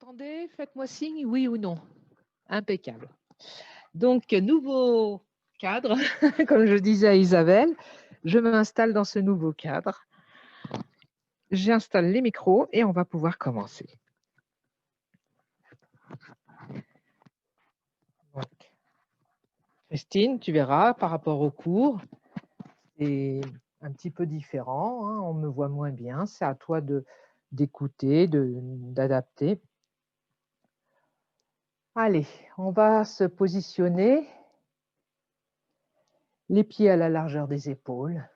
Entendez, faites-moi signe, oui ou non. Impeccable. Donc, nouveau cadre, comme je disais à Isabelle, je m'installe dans ce nouveau cadre. J'installe les micros et on va pouvoir commencer. Donc, Christine, tu verras par rapport au cours, c'est un petit peu différent, hein, on me voit moins bien, c'est à toi d'écouter, d'adapter. Allez, on va se positionner, les pieds à la largeur des épaules.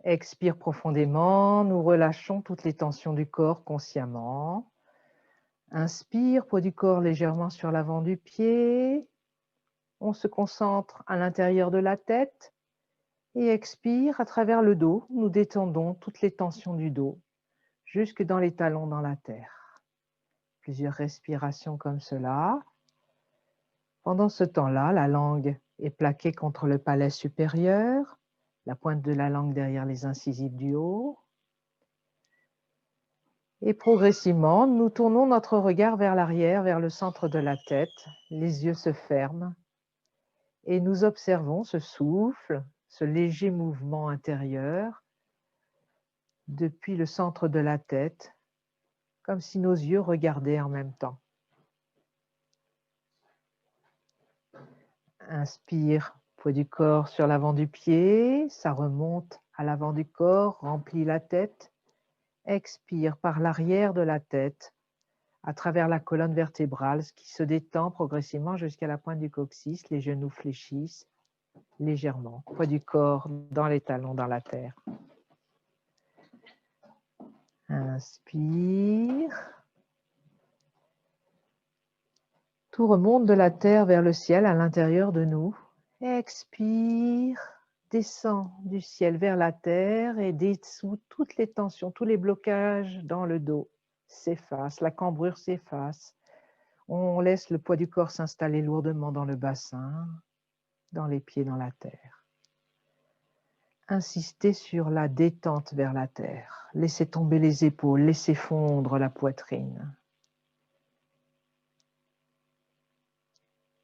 Expire profondément, nous relâchons toutes les tensions du corps consciemment. Inspire, poids du corps légèrement sur l'avant du pied. On se concentre à l'intérieur de la tête. Et expire à travers le dos. Nous détendons toutes les tensions du dos, jusque dans les talons dans la terre. Plusieurs respirations comme cela. Pendant ce temps-là, la langue est plaquée contre le palais supérieur, la pointe de la langue derrière les incisives du haut. Et progressivement, nous tournons notre regard vers l'arrière, vers le centre de la tête. Les yeux se ferment et nous observons ce souffle, ce léger mouvement intérieur depuis le centre de la tête, comme si nos yeux regardaient en même temps. Inspire, poids du corps sur l'avant du pied, ça remonte à l'avant du corps, remplit la tête. Expire par l'arrière de la tête, à travers la colonne vertébrale, ce qui se détend progressivement jusqu'à la pointe du coccyx. Les genoux fléchissent légèrement. Poids du corps dans les talons, dans la terre. Inspire. Tout remonte de la terre vers le ciel à l'intérieur de nous. Expire. Descend du ciel vers la terre et dessous toutes les tensions, tous les blocages dans le dos s'effacent, la cambrure s'efface. On laisse le poids du corps s'installer lourdement dans le bassin, dans les pieds, dans la terre. Insistez sur la détente vers la terre. Laissez tomber les épaules, laissez fondre la poitrine.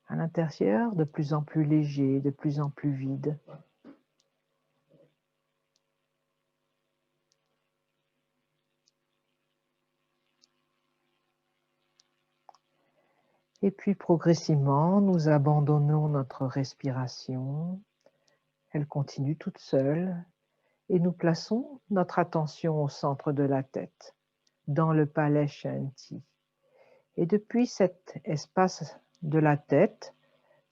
À l'intérieur, de plus en plus léger, de plus en plus vide. Et puis progressivement, nous abandonnons notre respiration. Elle continue toute seule. Et nous plaçons notre attention au centre de la tête, dans le palais Shanti. Et depuis cet espace de la tête,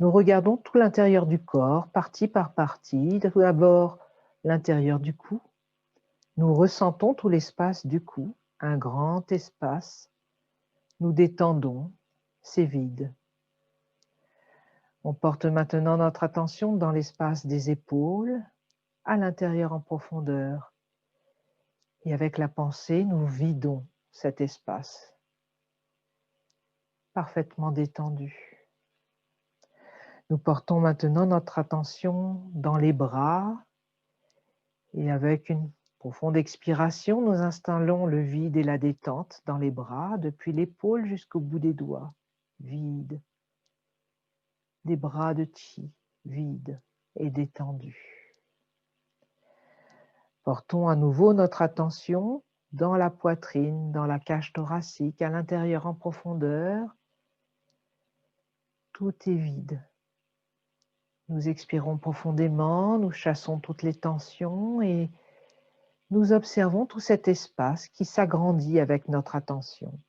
nous regardons tout l'intérieur du corps, partie par partie. D'abord, l'intérieur du cou. Nous ressentons tout l'espace du cou, un grand espace. Nous détendons, c'est vide. On porte maintenant notre attention dans l'espace des épaules, à l'intérieur en profondeur. Et avec la pensée, nous vidons cet espace, parfaitement détendu. Nous portons maintenant notre attention dans les bras et avec une profonde expiration, nous installons le vide et la détente dans les bras, depuis l'épaule jusqu'au bout des doigts. Vide. Des bras de Chi, vides et détendus. Portons à nouveau notre attention dans la poitrine, dans la cage thoracique, à l'intérieur en profondeur. Tout est vide. Nous expirons profondément, nous chassons toutes les tensions et nous observons tout cet espace qui s'agrandit avec notre attention.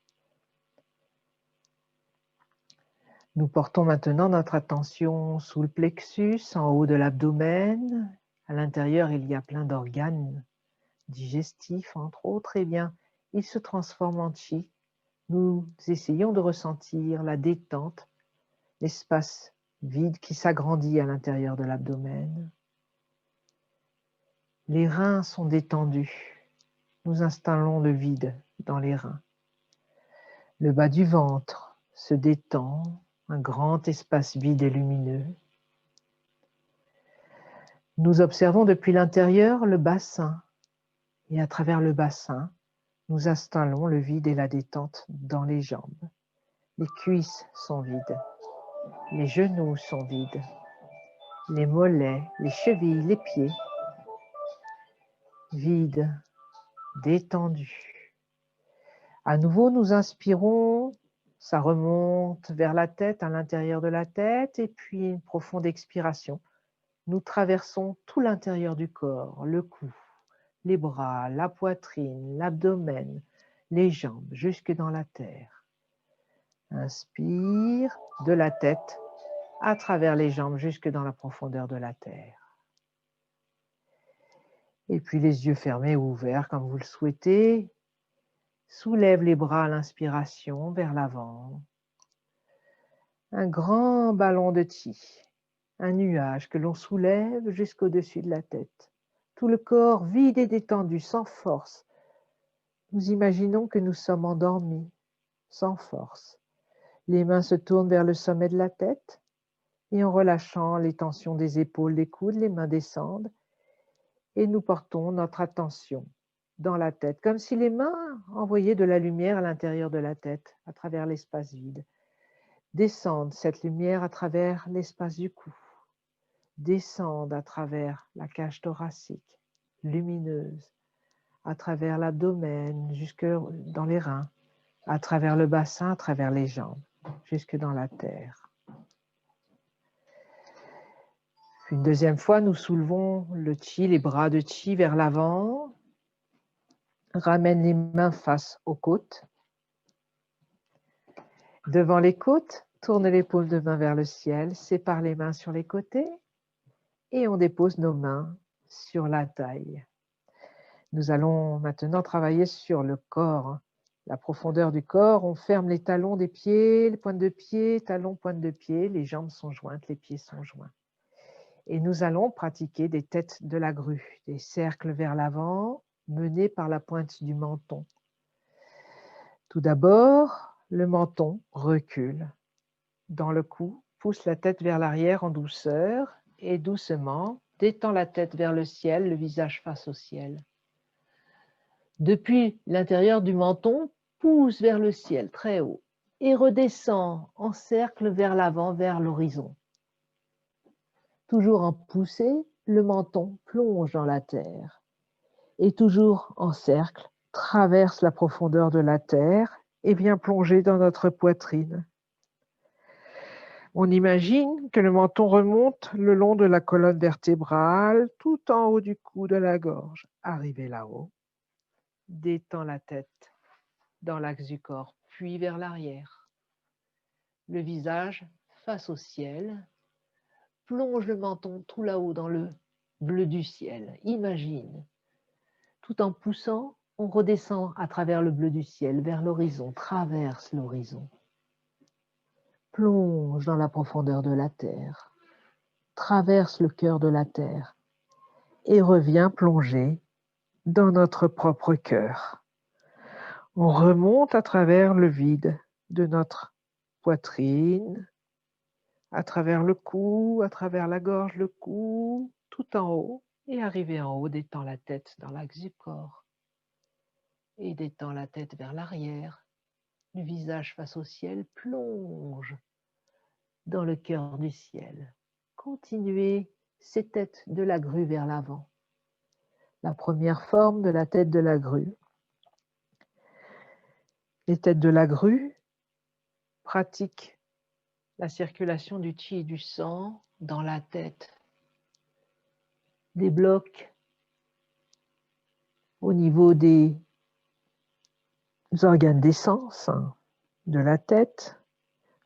Nous portons maintenant notre attention sous le plexus, en haut de l'abdomen. À l'intérieur, il y a plein d'organes digestifs, entre autres. Eh bien, ils se transforment en chi. Nous essayons de ressentir la détente, l'espace vide qui s'agrandit à l'intérieur de l'abdomen. Les reins sont détendus. Nous installons le vide dans les reins. Le bas du ventre se détend, un grand espace vide et lumineux. Nous observons depuis l'intérieur le bassin et à travers le bassin, Nous installons le vide et la détente dans les jambes. Les cuisses sont vides. Les genoux sont vides. Les mollets, les chevilles, les pieds. Vides, détendus. À nouveau, nous inspirons. Ça remonte vers la tête, à l'intérieur de la tête, et puis une profonde expiration. Nous traversons tout l'intérieur du corps, le cou, les bras, la poitrine, l'abdomen, les jambes, jusque dans la terre. Inspire de la tête à travers les jambes jusque dans la profondeur de la terre. Et puis les yeux fermés ou ouverts comme vous le souhaitez. Soulève les bras à l'inspiration vers l'avant. Un grand ballon de chi, un nuage que l'on soulève jusqu'au-dessus de la tête. Tout le corps vide et détendu, sans force. Nous imaginons que nous sommes endormis, sans force. Les mains se tournent vers le sommet de la tête et en relâchant les tensions des épaules, des coudes, les mains descendent et nous portons notre attention dans la tête, comme si les mains envoyaient de la lumière à l'intérieur de la tête, à travers l'espace vide. Descendent cette lumière à travers l'espace du cou, descendent à travers la cage thoracique, lumineuse, à travers l'abdomen, jusque dans les reins, à travers le bassin, à travers les jambes, jusque dans la terre. Une deuxième fois, nous soulevons le chi, les bras de chi vers l'avant, ramène les mains face aux côtes. Devant les côtes, tourne les paumes de main vers le ciel, sépare les mains sur les côtés et on dépose nos mains sur la taille. Nous allons maintenant travailler sur le corps, la profondeur du corps. On ferme les talons des pieds, les pointes de pied, talons, pointes de pied, les jambes sont jointes, les pieds sont joints. Et nous allons pratiquer des têtes de la grue, des cercles vers l'avant, menés par la pointe du menton. Tout d'abord, le menton recule. Dans le cou, pousse la tête vers l'arrière en douceur et doucement, détend la tête vers le ciel, le visage face au ciel. Depuis l'intérieur du menton, pousse vers le ciel, très haut, et redescend en cercle vers l'avant, vers l'horizon. Toujours en poussée, le menton plonge dans la terre et toujours en cercle, traverse la profondeur de la terre et vient plonger dans notre poitrine. On imagine que le menton remonte le long de la colonne vertébrale, tout en haut du cou de la gorge. Arrivé là-haut, détend la tête dans l'axe du corps, puis vers l'arrière. Le visage face au ciel, plonge le menton tout là-haut dans le bleu du ciel. Imagine. Tout en poussant, on redescend à travers le bleu du ciel vers l'horizon, traverse l'horizon. Plonge dans la profondeur de la terre, traverse le cœur de la terre et revient plonger dans notre propre cœur. On remonte à travers le vide de notre poitrine, à travers le cou, à travers la gorge, le cou, tout en haut, et arrivé en haut, détend la tête dans l'axe du corps et détend la tête vers l'arrière. Le visage face au ciel, plonge dans le cœur du ciel. Continuez ces têtes de la grue vers l'avant. La première forme de la tête de la grue. Les têtes de la grue pratiquent la circulation du chi et du sang dans la tête. Débloquent au niveau des organes des sens de la tête,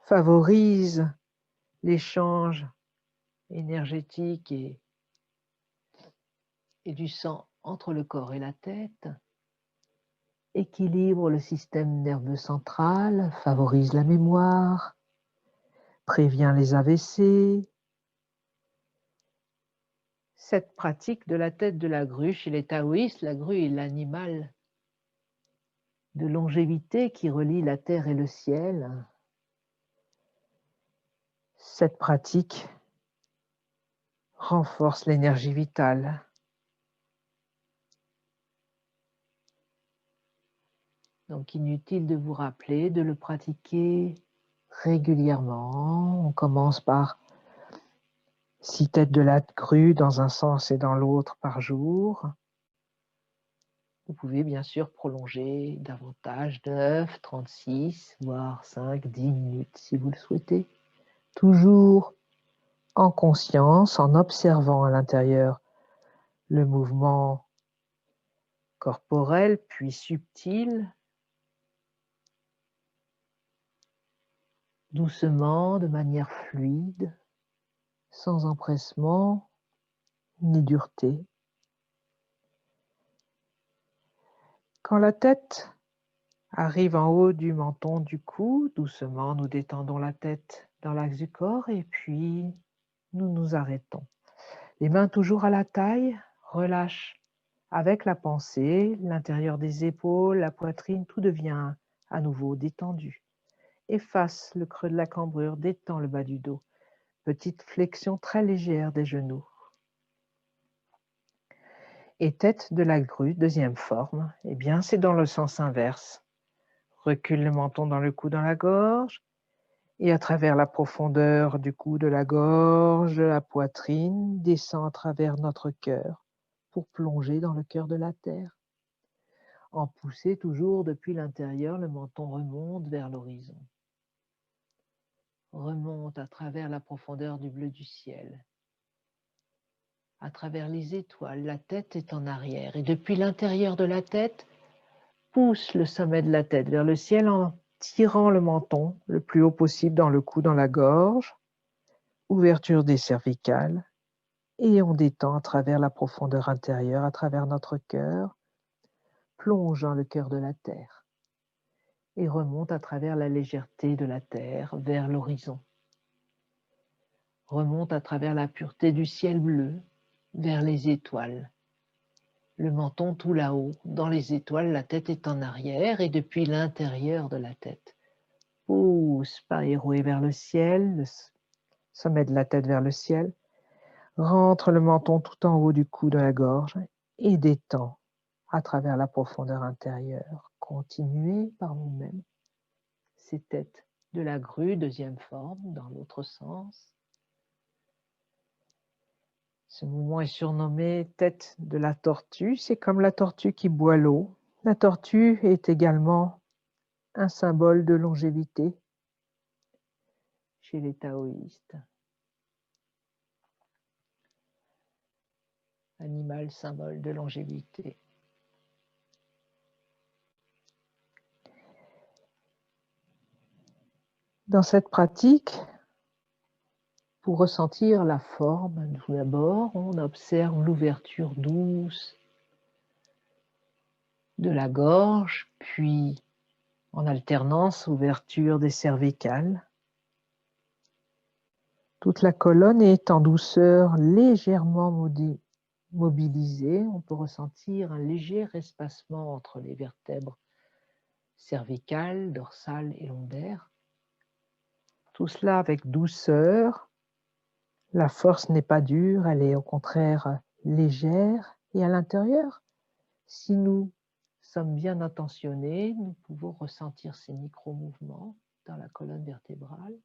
favorisent l'échange énergétique et du sang entre le corps et la tête, équilibre le système nerveux central, favorise la mémoire, prévient les AVC. Cette pratique de la tête de la grue, chez les taoïstes, la grue est l'animal de longévité qui relie la terre et le ciel. Cette pratique renforce l'énergie vitale. Donc inutile de vous rappeler de le pratiquer régulièrement. On commence par 6 têtes de latte crues dans un sens et dans l'autre par jour. Vous pouvez bien sûr prolonger davantage, 9, 36, voire 5, 10 minutes si vous le souhaitez. Toujours en conscience, en observant à l'intérieur le mouvement corporel puis subtil, doucement, de manière fluide, sans empressement ni dureté. Quand la tête arrive en haut du menton du cou, doucement nous détendons la tête dans l'axe du corps et puis nous nous arrêtons. Les mains toujours à la taille, relâche avec la pensée, l'intérieur des épaules, la poitrine, tout devient à nouveau détendu. Efface le creux de la cambrure, détend le bas du dos. Petite flexion très légère des genoux. Et tête de la grue, deuxième forme, eh bien c'est dans le sens inverse. Recule le menton dans le cou, dans la gorge, et à travers la profondeur du cou, de la gorge, de la poitrine, descend à travers notre cœur pour plonger dans le cœur de la terre. En poussée toujours depuis l'intérieur, le menton remonte vers l'horizon. Remonte à travers la profondeur du bleu du ciel. À travers les étoiles, la tête est en arrière. Et depuis l'intérieur de la tête, pousse le sommet de la tête vers le ciel en tirant le menton le plus haut possible dans le cou, dans la gorge. Ouverture des cervicales. Et on détend à travers la profondeur intérieure, à travers notre cœur, plongeant le cœur de la terre. Et remonte à travers la légèreté de la terre vers l'horizon. Remonte à travers la pureté du ciel bleu vers les étoiles. Le menton tout là-haut, dans les étoiles, la tête est en arrière et depuis l'intérieur de la tête. Pousse pas éroué vers le ciel, le sommet de la tête vers le ciel. Rentre le menton tout en haut du cou de la gorge et détend à travers la profondeur intérieure. Continuez par vous-même. Ces têtes de la grue, deuxième forme, dans l'autre sens. Ce mouvement est surnommé tête de la tortue. C'est comme la tortue qui boit l'eau. La tortue est également un symbole de longévité chez les taoïstes. Animal symbole de longévité. Dans cette pratique, pour ressentir la forme, tout d'abord, on observe l'ouverture douce de la gorge, puis en alternance, ouverture des cervicales. Toute la colonne est en douceur légèrement mobilisée. On peut ressentir un léger espacement entre les vertèbres cervicales, dorsales et lombaires. Tout cela avec douceur. La force n'est pas dure, elle est au contraire légère. Et à l'intérieur, si nous sommes bien intentionnés, nous pouvons ressentir ces micro-mouvements dans la colonne vertébrale.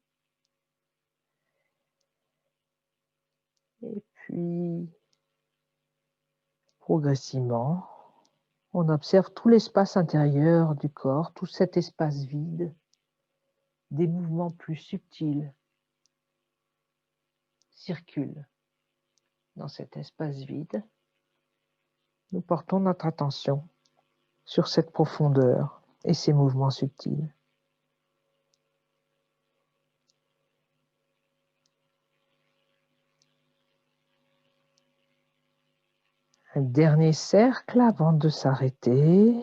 Et puis, progressivement, on observe tout l'espace intérieur du corps, tout cet espace vide, des mouvements plus subtils circulent dans cet espace vide. Nous portons notre attention sur cette profondeur et ces mouvements subtils. Un dernier cercle avant de s'arrêter.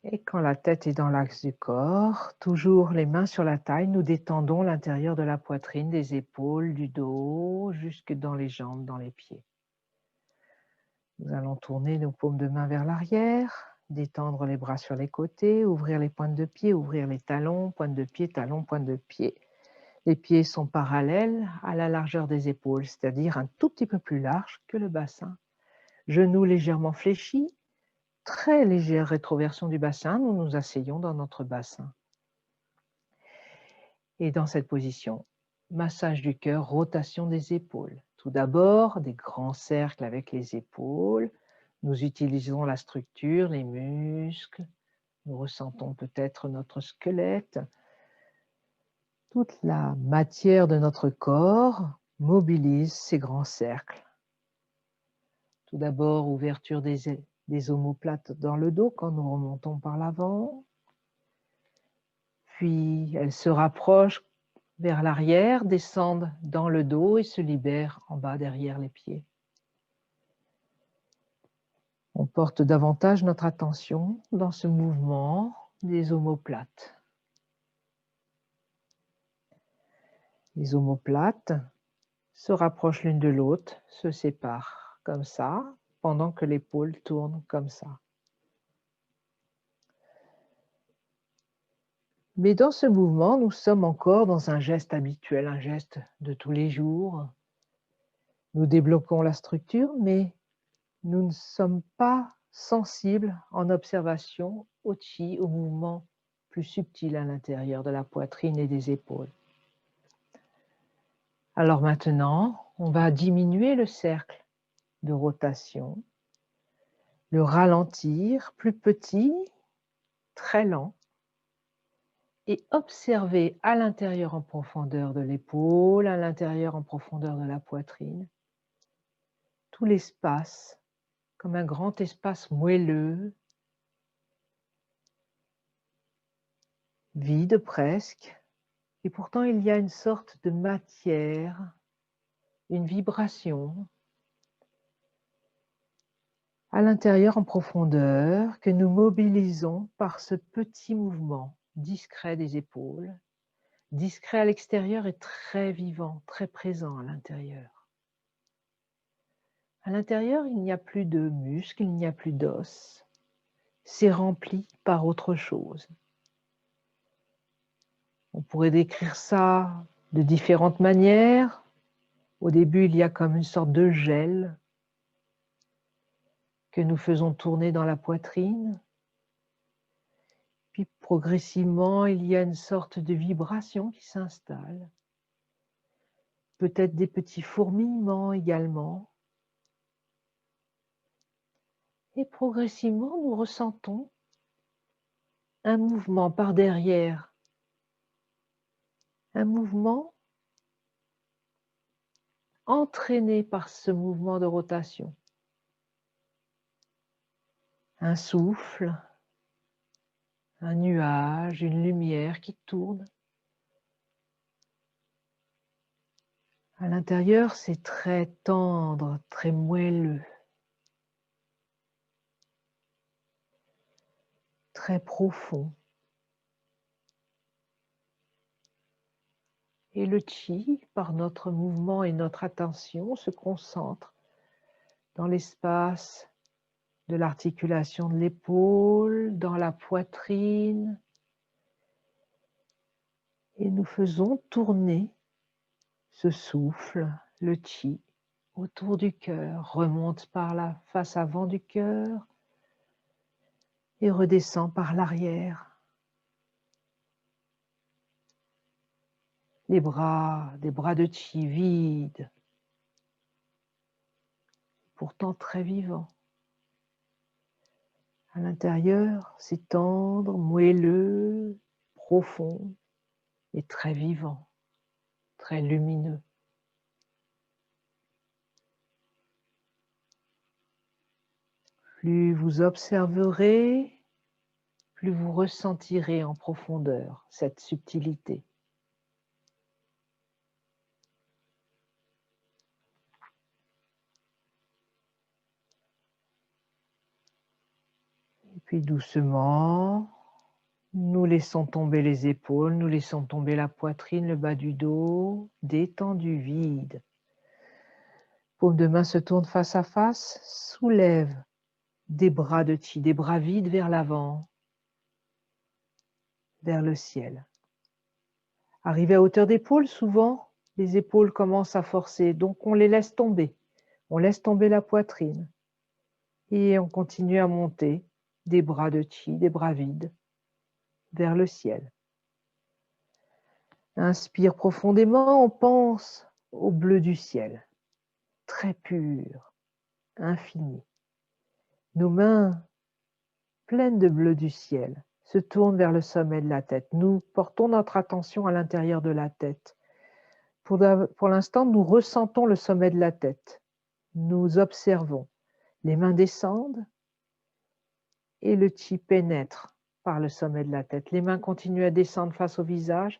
Et quand la tête est dans l'axe du corps, toujours les mains sur la taille, nous détendons l'intérieur de la poitrine, des épaules, du dos, jusque dans les jambes, dans les pieds. Nous allons tourner nos paumes de main vers l'arrière, détendre les bras sur les côtés, ouvrir les pointes de pied, ouvrir les talons, pointe de pied, talons, pointe de pied. Les pieds sont parallèles à la largeur des épaules, c'est-à-dire un tout petit peu plus large que le bassin. Genoux légèrement fléchis, très légère rétroversion du bassin, nous nous asseyons dans notre bassin. Et dans cette position, massage du cœur, rotation des épaules. Tout d'abord, des grands cercles avec les épaules. Nous utilisons la structure, les muscles. Nous ressentons peut-être notre squelette. Toute la matière de notre corps mobilise ces grands cercles. Tout d'abord, ouverture des omoplates dans le dos quand nous remontons par l'avant. Puis, elles se rapprochent vers l'arrière, descendent dans le dos et se libèrent en bas derrière les pieds. On porte davantage notre attention dans ce mouvement des omoplates. Les omoplates se rapprochent l'une de l'autre, se séparent comme ça, pendant que l'épaule tourne comme ça. Mais dans ce mouvement, nous sommes encore dans un geste habituel, un geste de tous les jours. Nous débloquons la structure, mais nous ne sommes pas sensibles en observation au chi, au mouvement plus subtil à l'intérieur de la poitrine et des épaules. Alors maintenant, on va diminuer le cercle de rotation, le ralentir, plus petit, très lent, et observer à l'intérieur en profondeur de l'épaule, à l'intérieur en profondeur de la poitrine, tout l'espace, comme un grand espace moelleux, vide presque, et pourtant il y a une sorte de matière, une vibration à l'intérieur en profondeur que nous mobilisons par ce petit mouvement discret des épaules, discret à l'extérieur et très vivant, très présent à l'intérieur. À l'intérieur, il n'y a plus de muscles, il n'y a plus d'os. C'est rempli par autre chose. On pourrait décrire ça de différentes manières. Au début, il y a comme une sorte de gel que nous faisons tourner dans la poitrine. Puis progressivement, il y a une sorte de vibration qui s'installe. Peut-être des petits fourmillements également. Et progressivement, nous ressentons un mouvement par derrière. Un mouvement entraîné par ce mouvement de rotation. Un souffle, un nuage, une lumière qui tourne. À l'intérieur, c'est très tendre, très moelleux, très profond. Et le chi, par notre mouvement et notre attention, se concentre dans l'espace de l'articulation de l'épaule, dans la poitrine. Et nous faisons tourner ce souffle, le chi, autour du cœur, remonte par la face avant du cœur et redescend par l'arrière. Les bras, des bras de chi vides, pourtant très vivants. À l'intérieur, c'est tendre, moelleux, profond et très vivant, très lumineux. Plus vous observerez, plus vous ressentirez en profondeur cette subtilité. Et puis doucement, nous laissons tomber les épaules, nous laissons tomber la poitrine, le bas du dos, détendu, vide. Paume de main se tourne face à face, soulève des bras de chi, des bras vides vers l'avant, vers le ciel. Arrivé à hauteur d'épaule, souvent, les épaules commencent à forcer, donc on les laisse tomber. On laisse tomber la poitrine. Et on continue à monter des bras de chi, des bras vides, vers le ciel. Inspire profondément, on pense au bleu du ciel, très pur, infini. Nos mains, pleines de bleu du ciel, se tournent vers le sommet de la tête. Nous portons notre attention à l'intérieur de la tête. Pour l'instant, nous ressentons le sommet de la tête. Nous observons. Les mains descendent et le chi pénètre par le sommet de la tête. Les mains continuent à descendre face au visage.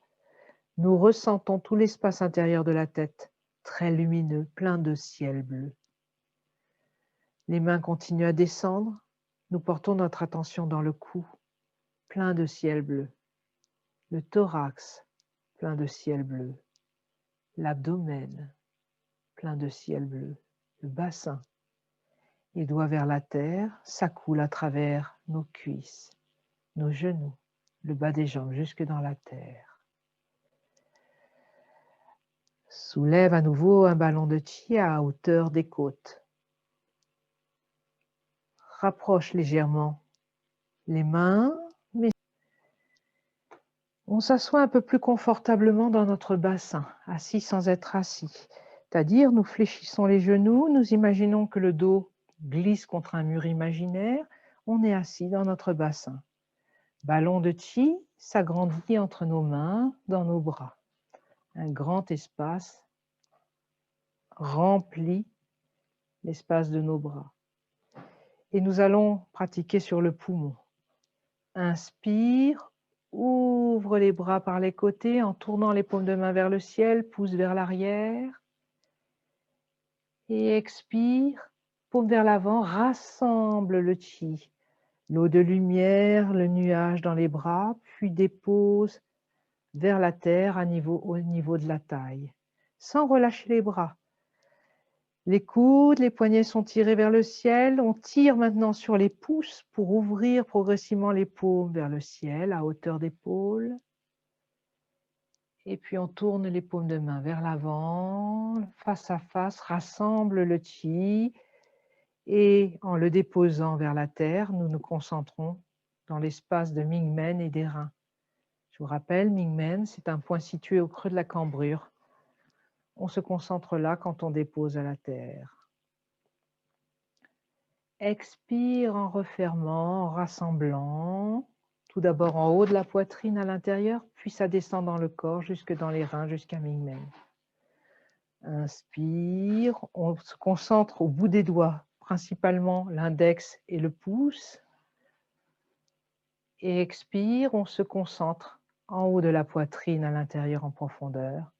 Nous ressentons tout l'espace intérieur de la tête, très lumineux, plein de ciel bleu. Les mains continuent à descendre. Nous portons notre attention dans le cou, plein de ciel bleu. Le thorax, plein de ciel bleu. L'abdomen, plein de ciel bleu. Le bassin. Les doigts vers la terre, ça coule à travers nos cuisses, nos genoux, le bas des jambes jusque dans la terre. Soulève à nouveau un ballon de chi à hauteur des côtes. Rapproche légèrement les mains, mais on s'assoit un peu plus confortablement dans notre bassin, assis sans être assis. C'est-à-dire, nous fléchissons les genoux, nous imaginons que le dos glisse contre un mur imaginaire, on est assis dans notre bassin. Ballon de chi s'agrandit entre nos mains, dans nos bras. Un grand espace remplit l'espace de nos bras. Et nous allons pratiquer sur le poumon. Inspire, ouvre les bras par les côtés en tournant les paumes de main vers le ciel, pouce vers l'arrière. Et expire, paume vers l'avant, rassemble le chi. L'eau de lumière, le nuage dans les bras, puis dépose vers la terre au niveau de la taille, sans relâcher les bras. Les coudes, les poignets sont tirés vers le ciel. On tire maintenant sur les pouces pour ouvrir progressivement les paumes vers le ciel à hauteur d'épaule. Et puis on tourne les paumes de main vers l'avant, face à face, rassemble le chi. Et en le déposant vers la terre, nous nous concentrons dans l'espace de Mingmen et des reins. Je vous rappelle, Mingmen, c'est un point situé au creux de la cambrure. On se concentre là quand on dépose à la terre. Expire en refermant, en rassemblant. Tout d'abord en haut de la poitrine à l'intérieur, puis ça descend dans le corps, jusque dans les reins, jusqu'à Mingmen. Inspire, on se concentre au bout des doigts, principalement l'index et le pouce. Et expire, on se concentre en haut de la poitrine à l'intérieur en profondeur.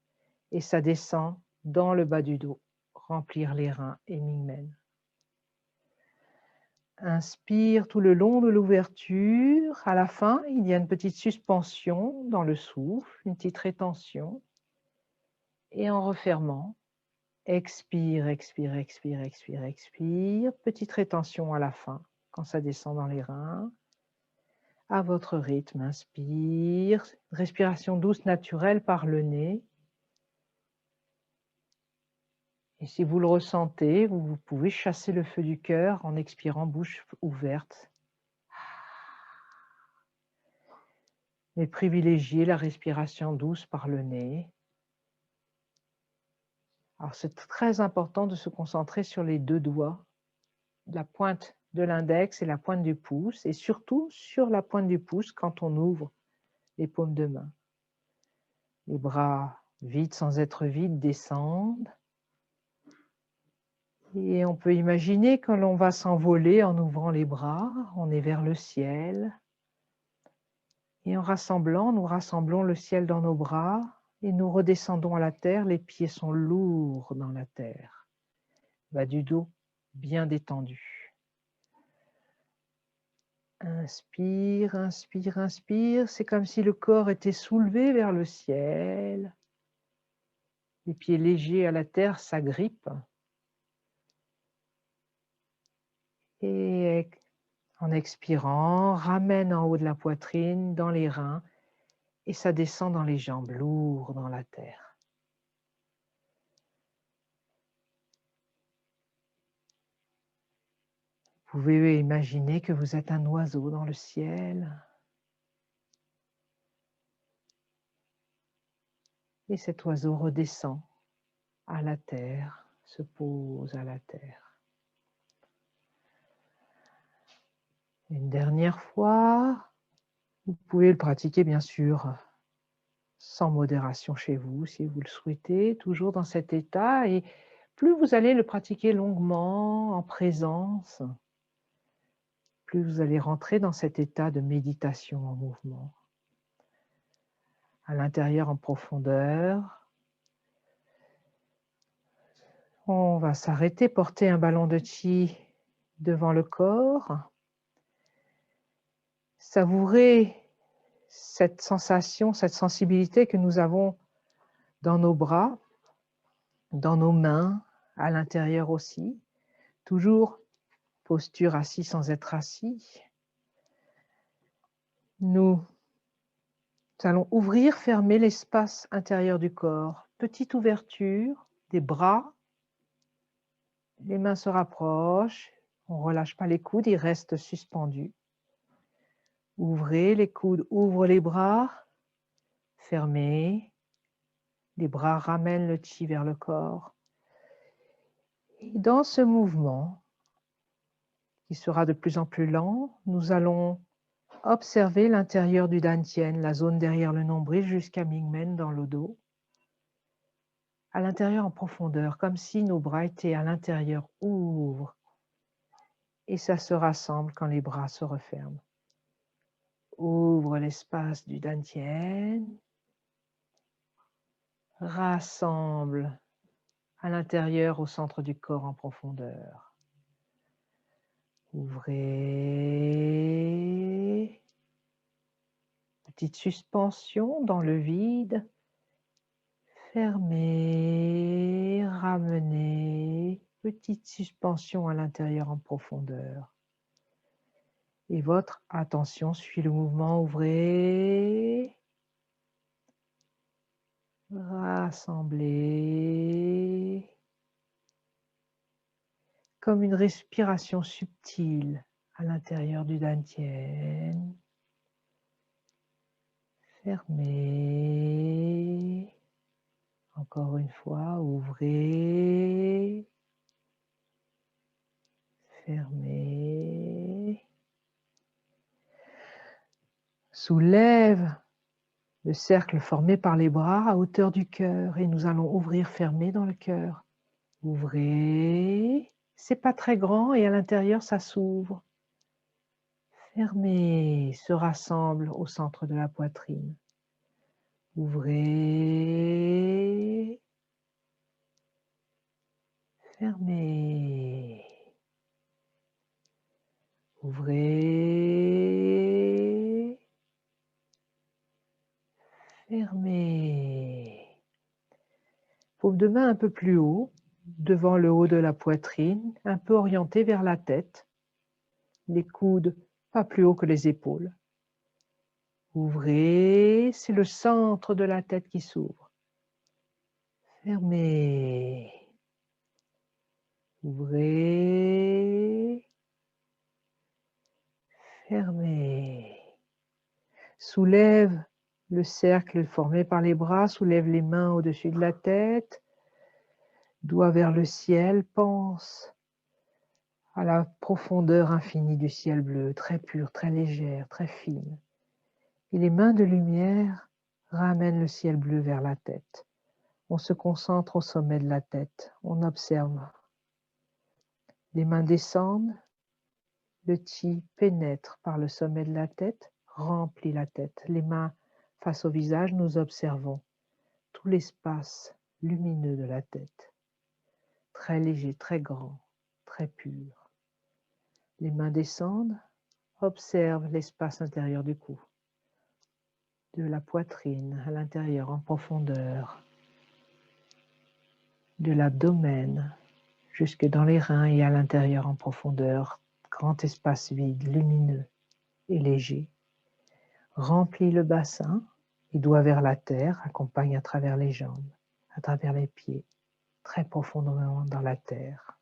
Et ça descend dans le bas du dos, remplir les reins et Mingmen. Inspire tout le long de l'ouverture. À la fin, il y a une petite suspension dans le souffle, une petite rétention. Et en refermant, expire, expire, expire, expire, expire. Petite rétention à la fin, quand ça descend dans les reins. À votre rythme, inspire. Respiration douce, naturelle par le nez. Et si vous le ressentez, vous pouvez chasser le feu du cœur en expirant bouche ouverte. Mais privilégiez la respiration douce par le nez. Alors c'est très important de se concentrer sur les deux doigts, la pointe de l'index et la pointe du pouce, et surtout sur la pointe du pouce quand on ouvre les paumes de main. Les bras vides sans être vides descendent. Et on peut imaginer que l'on va s'envoler en ouvrant les bras, on est vers le ciel. Et en rassemblant, nous rassemblons le ciel dans nos bras et nous redescendons à la terre. Les pieds sont lourds dans la terre. Bas du dos bien détendu. Inspire, inspire, inspire. C'est comme si le corps était soulevé vers le ciel. Les pieds légers à la terre s'agrippent. Et en expirant, ramène en haut de la poitrine, dans les reins. et ça descend dans les jambes, lourd dans la terre. Vous pouvez imaginer que vous êtes un oiseau dans le ciel. Et cet oiseau redescend à la terre, se pose à la terre. Une dernière fois, vous pouvez le pratiquer bien sûr sans modération chez vous, si vous le souhaitez, toujours dans cet état. Et plus vous allez le pratiquer longuement, en présence, plus vous allez rentrer dans cet état de méditation en mouvement. À l'intérieur, en profondeur, on va s'arrêter, porter un ballon de chi devant le corps, savourer cette sensation, cette sensibilité que nous avons dans nos bras, dans nos mains, à l'intérieur aussi. Toujours posture assis sans être assis. Nous allons ouvrir, fermer l'espace intérieur du corps. Petite ouverture des bras. Les mains se rapprochent. On ne relâche pas les coudes, ils restent suspendus. Ouvrez les coudes, ouvre les bras. Fermez. Les bras ramènent le chi vers le corps. Et dans ce mouvement, qui sera de plus en plus lent, nous allons observer l'intérieur du Dantian, la zone derrière le nombril jusqu'à Mingmen dans le dos. À l'intérieur en profondeur, comme si nos bras étaient à l'intérieur, ouvrent. Et ça se rassemble quand les bras se referment. Ouvre l'espace du Dantian. Rassemble à l'intérieur au centre du corps en profondeur. Ouvrez. Petite suspension dans le vide. Fermez, ramenez. Petite suspension à l'intérieur en profondeur. Et votre attention suit le mouvement. Ouvrez. Rassemblez. Comme une respiration subtile à l'intérieur du Dantian. Fermez. Encore une fois, ouvrez. Fermez. Soulève le cercle formé par les bras à hauteur du cœur et nous allons ouvrir, fermer dans le cœur. Ouvrez. C'est pas très grand et à l'intérieur ça s'ouvre. Fermez, se rassemble au centre de la poitrine. Ouvrez. Fermez. Ouvrez. Fermez. Paume de main un peu plus haut, devant le haut de la poitrine, un peu orienté vers la tête. Les coudes pas plus haut que les épaules. Ouvrez, c'est le centre de la tête qui s'ouvre. Fermez. Ouvrez. Fermez. Soulève le cercle formé par les bras, soulève les mains au-dessus de la tête, doigt vers le ciel, pense à la profondeur infinie du ciel bleu, très pure, très légère, très fine. Et les mains de lumière ramènent le ciel bleu vers la tête. On se concentre au sommet de la tête, on observe. Les mains descendent, le chi pénètre par le sommet de la tête, remplit la tête. Les mains face au visage, nous observons tout l'espace lumineux de la tête, très léger, très grand, très pur. Les mains descendent, observe l'espace intérieur du cou, de la poitrine à l'intérieur en profondeur, de l'abdomen jusque dans les reins et à l'intérieur en profondeur, grand espace vide, lumineux et léger. Remplis le bassin, et doigts vers la terre, accompagne à travers les jambes, à travers les pieds, très profondément dans la terre.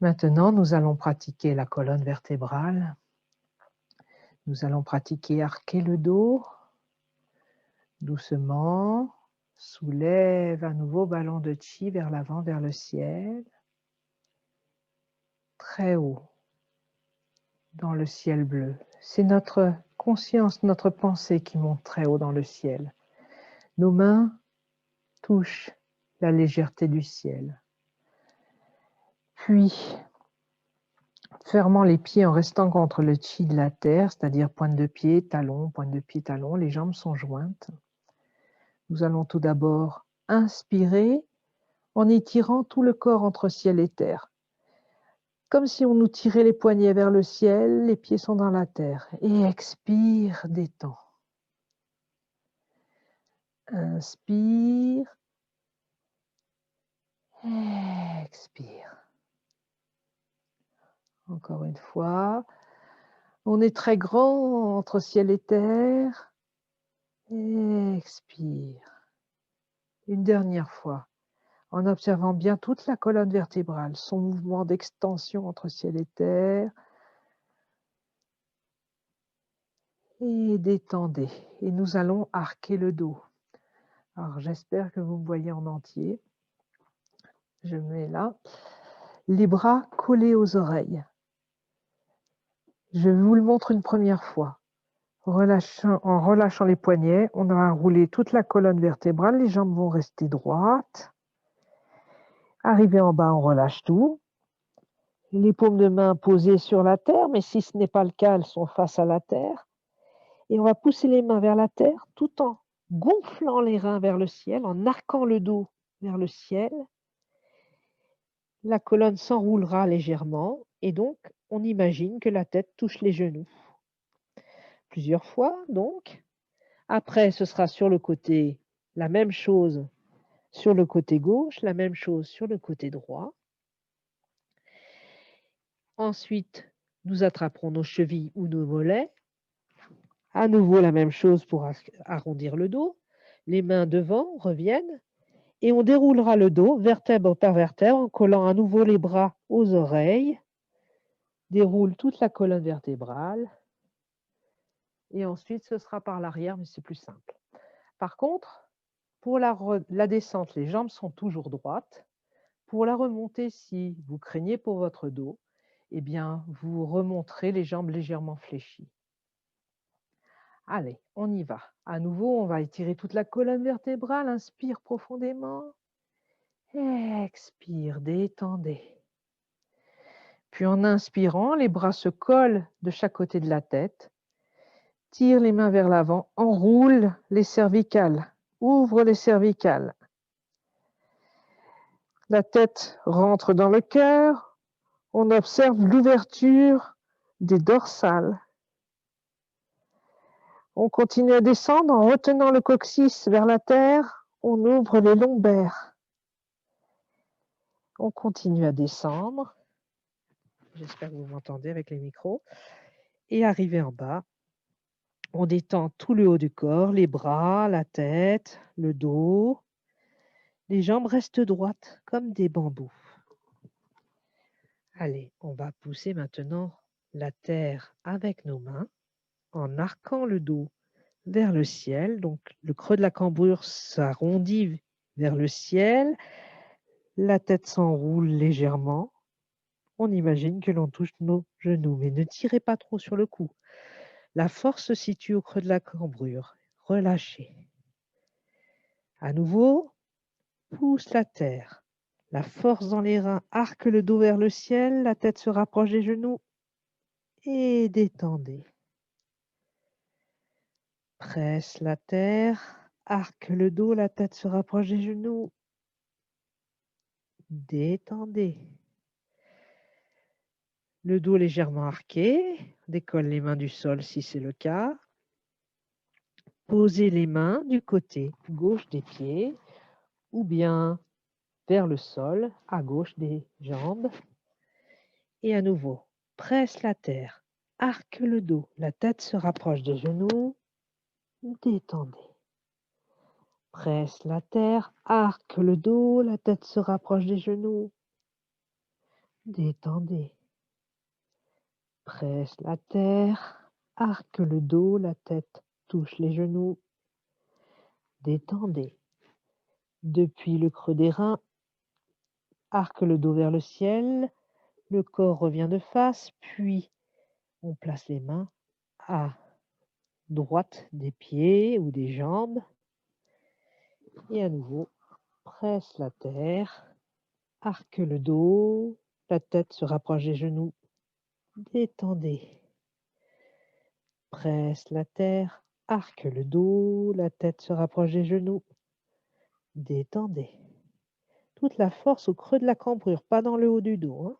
Maintenant, nous allons pratiquer la colonne vertébrale. Nous allons pratiquer arquer le dos. Doucement, soulève un nouveau ballon de chi vers l'avant, vers le ciel. Très haut, dans le ciel bleu. C'est notre conscience, notre pensée qui monte très haut dans le ciel. Nos mains touchent la légèreté du ciel. Puis, fermant les pieds en restant contre le chi de la terre, c'est-à-dire pointe de pied, talon, pointe de pied, talon, les jambes sont jointes. Nous allons tout d'abord inspirer en étirant tout le corps entre ciel et terre. Comme si on nous tirait les poignets vers le ciel, les pieds sont dans la terre. Et expire, détends. Inspire. Expire. Encore une fois. On est très grand entre ciel et terre. Expire. Une dernière fois, en observant bien toute la colonne vertébrale, son mouvement d'extension entre ciel et terre. Et détendez. Et nous allons arquer le dos. Alors j'espère que vous me voyez en entier. Je mets là. Les bras collés aux oreilles. Je vous le montre une première fois. En relâchant les poignets, on va rouler toute la colonne vertébrale. Les jambes vont rester droites. Arrivé en bas, on relâche tout. Les paumes de main posées sur la terre, mais si ce n'est pas le cas, elles sont face à la terre. Et on va pousser les mains vers la terre tout en gonflant les reins vers le ciel, en arquant le dos vers le ciel. La colonne s'enroulera légèrement et donc on imagine que la tête touche les genoux. Plusieurs fois donc. Après, ce sera sur le côté, la même chose sur le côté gauche, la même chose sur le côté droit. Ensuite, nous attraperons nos chevilles ou nos mollets. À nouveau, la même chose pour arrondir le dos. Les mains devant reviennent et on déroulera le dos vertèbre par vertèbre en collant à nouveau les bras aux oreilles. Déroule toute la colonne vertébrale. Et ensuite, ce sera par l'arrière, mais c'est plus simple. Par contre, pour la descente, les jambes sont toujours droites. Pour la remontée, si vous craignez pour votre dos, eh bien, vous remonterez les jambes légèrement fléchies. Allez, on y va. À nouveau, on va étirer toute la colonne vertébrale. Inspire profondément. Expire, détendez. Puis en inspirant, les bras se collent de chaque côté de la tête. Tire les mains vers l'avant, enroule les cervicales, ouvre les cervicales. La tête rentre dans le cœur, on observe l'ouverture des dorsales. On continue à descendre en retenant le coccyx vers la terre, on ouvre les lombaires. On continue à descendre, j'espère que vous m'entendez avec les micros, et arrivé en bas, on détend tout le haut du corps, les bras, la tête, le dos. Les jambes restent droites comme des bambous. Allez, on va pousser maintenant la terre avec nos mains en arquant le dos vers le ciel. Donc le creux de la cambrure s'arrondit vers le ciel. La tête s'enroule légèrement. On imagine que l'on touche nos genoux, mais ne tirez pas trop sur le cou. La force se situe au creux de la cambrure. Relâchez. À nouveau, pousse la terre. La force dans les reins arque le dos vers le ciel. La tête se rapproche des genoux et détendez. Presse la terre, arque le dos, la tête se rapproche des genoux. Détendez. Le dos légèrement arqué, décolle les mains du sol si c'est le cas. Posez les mains du côté gauche des pieds ou bien vers le sol, à gauche des jambes. Et à nouveau, presse la terre, arque le dos, la tête se rapproche des genoux. détendez. Presse la terre, arque le dos, la tête se rapproche des genoux. Détendez. Presse la terre, arque le dos, la tête touche les genoux. Détendez. Depuis le creux des reins, arque le dos vers le ciel, le corps revient de face, puis on place les mains à droite des pieds ou des jambes. Et à nouveau, presse la terre, arque le dos, la tête se rapproche des genoux. Détendez. Presse la terre, arque le dos, la tête se rapproche des genoux. Détendez. Toute la force au creux de la cambrure, pas dans le haut du dos, hein.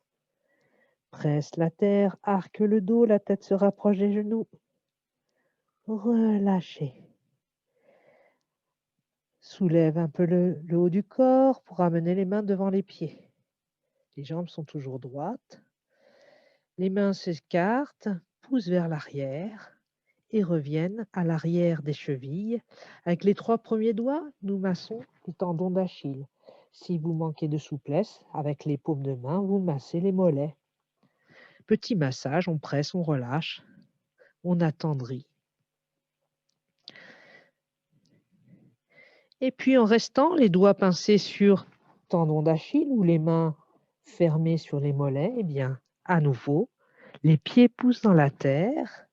Presse la terre, arque le dos, la tête se rapproche des genoux. Relâchez. Soulève un peu le haut du corps pour amener les mains devant les pieds. Les jambes sont toujours droites. Les mains s'écartent, poussent vers l'arrière et reviennent à l'arrière des chevilles. Avec les 3 premiers doigts, nous massons les tendons d'Achille. Si vous manquez de souplesse, avec les paumes de main, vous massez les mollets. Petit massage, on presse, on relâche, on attendrit. Et puis en restant les doigts pincés sur tendons d'Achille ou les mains fermées sur les mollets, eh bien, à nouveau, les pieds poussent dans la terre,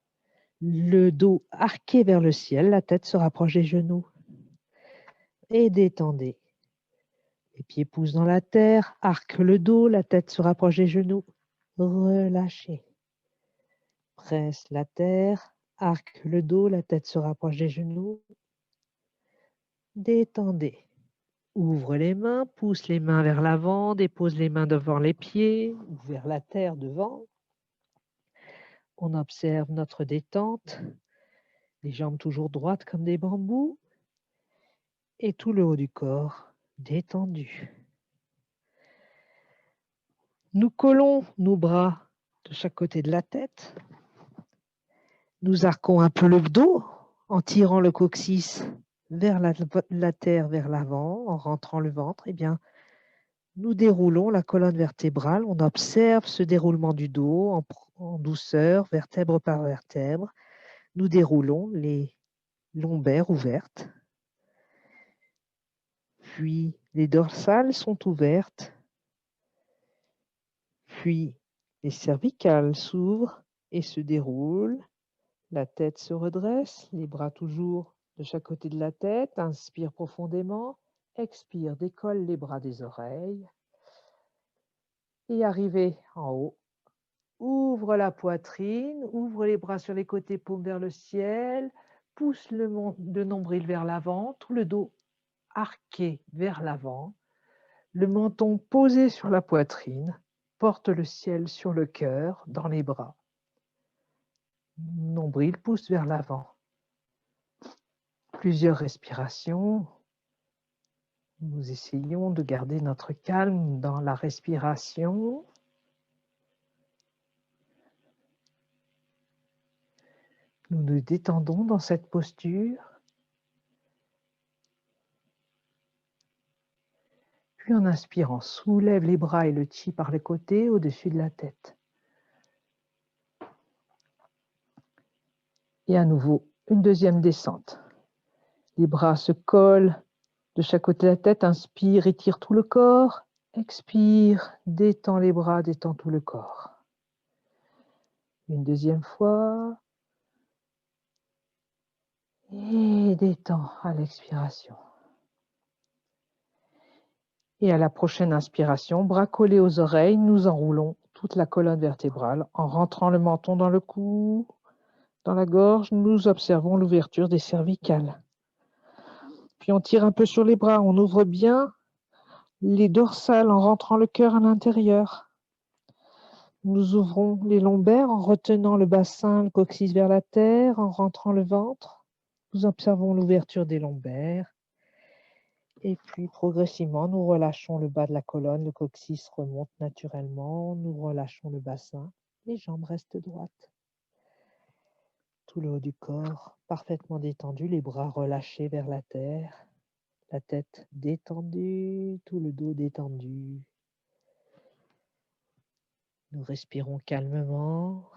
le dos arqué vers le ciel, la tête se rapproche des genoux. Et détendez. Les pieds poussent dans la terre, arque le dos, la tête se rapproche des genoux. Relâchez. Presse la terre, arque le dos, la tête se rapproche des genoux. Détendez. Ouvre les mains, pousse les mains vers l'avant, dépose les mains devant les pieds ou vers la terre devant. On observe notre détente, les jambes toujours droites comme des bambous et tout le haut du corps détendu. Nous collons nos bras de chaque côté de la tête. Nous arquons un peu le dos en tirant le coccyx vers la terre, vers l'avant, en rentrant le ventre. Eh bien, nous déroulons la colonne vertébrale. On observe ce déroulement du dos en douceur, vertèbre par vertèbre. Nous déroulons les lombaires ouvertes. Puis les dorsales sont ouvertes. Puis les cervicales s'ouvrent et se déroulent. La tête se redresse, les bras toujours de chaque côté de la tête. Inspire profondément. Expire, décolle les bras des oreilles. Et arrivé en haut, ouvre la poitrine, ouvre les bras sur les côtés, paumes vers le ciel. Pousse le nombril vers l'avant, tout le dos arqué vers l'avant. Le menton posé sur la poitrine. Porte le ciel sur le cœur, dans les bras. Nombril pousse vers l'avant. Plusieurs respirations. Nous essayons de garder notre calme dans la respiration. Nous nous détendons dans cette posture. Puis en inspirant, soulève les bras et le chi par les côtés au-dessus de la tête. Et à nouveau, une deuxième descente. Les bras se collent de chaque côté de la tête. Inspire, étire tout le corps. Expire, détends les bras, détends tout le corps. Une deuxième fois. Et détends à l'expiration. Et à la prochaine inspiration, bras collés aux oreilles, nous enroulons toute la colonne vertébrale en rentrant le menton dans le cou, dans la gorge. Nous observons l'ouverture des cervicales. Puis on tire un peu sur les bras, on ouvre bien les dorsales en rentrant le cœur à l'intérieur. Nous ouvrons les lombaires en retenant le bassin, le coccyx vers la terre, en rentrant le ventre. Nous observons l'ouverture des lombaires. Et puis progressivement, nous relâchons le bas de la colonne, le coccyx remonte naturellement, nous relâchons le bassin, les jambes restent droites. tout le haut du corps, parfaitement détendu, les bras relâchés vers la terre, la tête détendue, tout le dos détendu. Nous respirons calmement.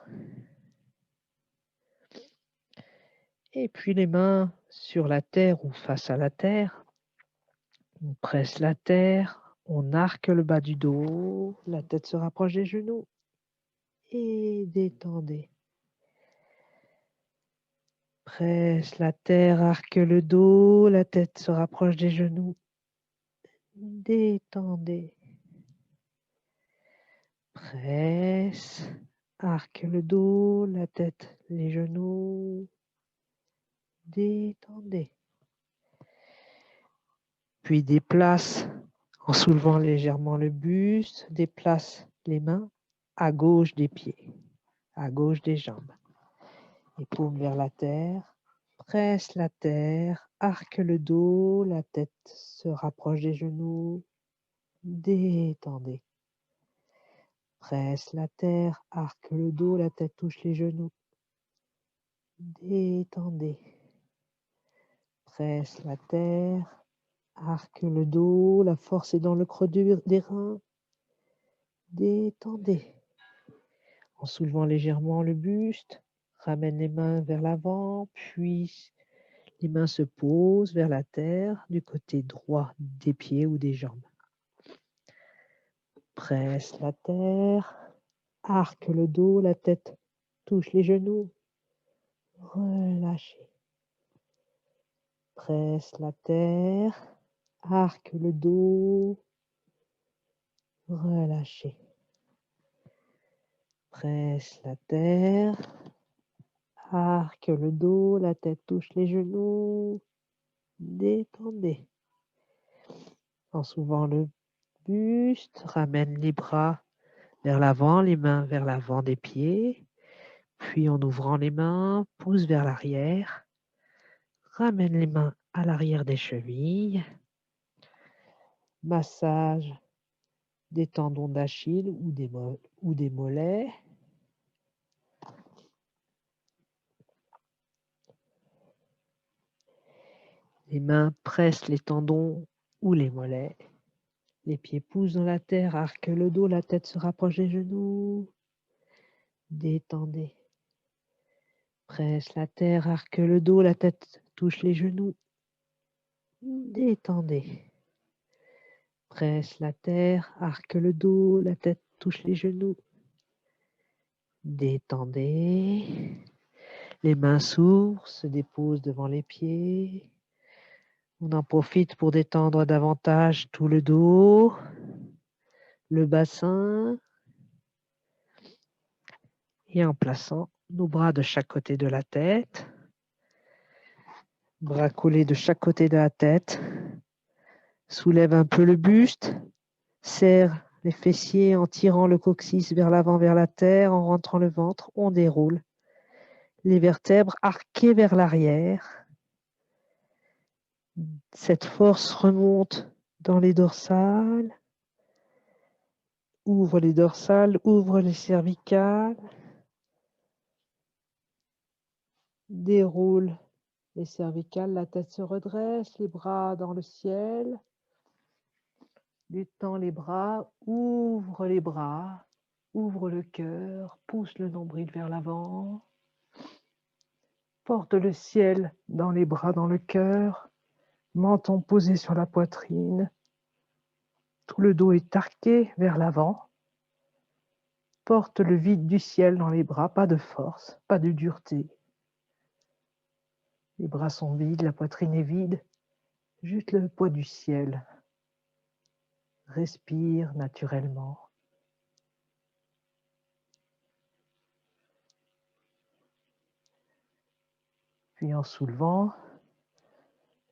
Et puis les mains sur la terre ou face à la terre. On presse la terre, on arque le bas du dos, la tête se rapproche des genoux et détendez. Presse la terre, arque le dos, la tête se rapproche des genoux. Détendez. Presse, arque le dos, la tête, les genoux. Détendez. Puis déplace en soulevant légèrement le buste, déplace les mains à gauche des pieds, à gauche des jambes. Les paumes vers la terre, presse la terre, arque le dos, la tête se rapproche des genoux, détendez. Presse la terre, arque le dos, la tête touche les genoux, détendez. Presse la terre, arque le dos, la force est dans le creux des reins, détendez. En soulevant légèrement le buste, ramène les mains vers l'avant, puis les mains se posent vers la terre du côté droit des pieds ou des jambes. Presse la terre, arque le dos, la tête touche les genoux, relâchez. Presse la terre, arque le dos, relâchez. Presse la terre, arque le dos, la tête touche les genoux, détendez. En soulevant le buste, ramène les bras vers l'avant, les mains vers l'avant des pieds. Puis en ouvrant les mains, pousse vers l'arrière. Ramène les mains à l'arrière des chevilles. Massage des tendons d'Achille ou des mollets. Les mains pressent les tendons ou les mollets. Les pieds poussent dans la terre, arque le dos, la tête se rapproche des genoux. Détendez. Presse la terre, arque le dos, la tête touche les genoux. Détendez. Presse la terre, arque le dos, la tête touche les genoux. Détendez. Les mains s'ouvrent, se déposent devant les pieds. On en profite pour détendre davantage tout le dos, le bassin. Et en plaçant nos bras de chaque côté de la tête, bras collés de chaque côté de la tête, soulève un peu le buste, serre les fessiers en tirant le coccyx vers l'avant, vers la terre, en rentrant le ventre, on déroule. Les vertèbres arquées vers l'arrière. Cette force remonte dans les dorsales. Ouvre les dorsales, ouvre les cervicales. Déroule les cervicales, la tête se redresse, les bras dans le ciel. Détends les bras, ouvre le cœur, pousse le nombril vers l'avant. Porte le ciel dans les bras, dans le cœur. Menton posé sur la poitrine. Tout le dos est arqué vers l'avant. Porte le vide du ciel dans les bras, pas de force, pas de dureté. Les bras sont vides, la poitrine est vide, juste le poids du ciel. Respire naturellement. Puis en soulevant,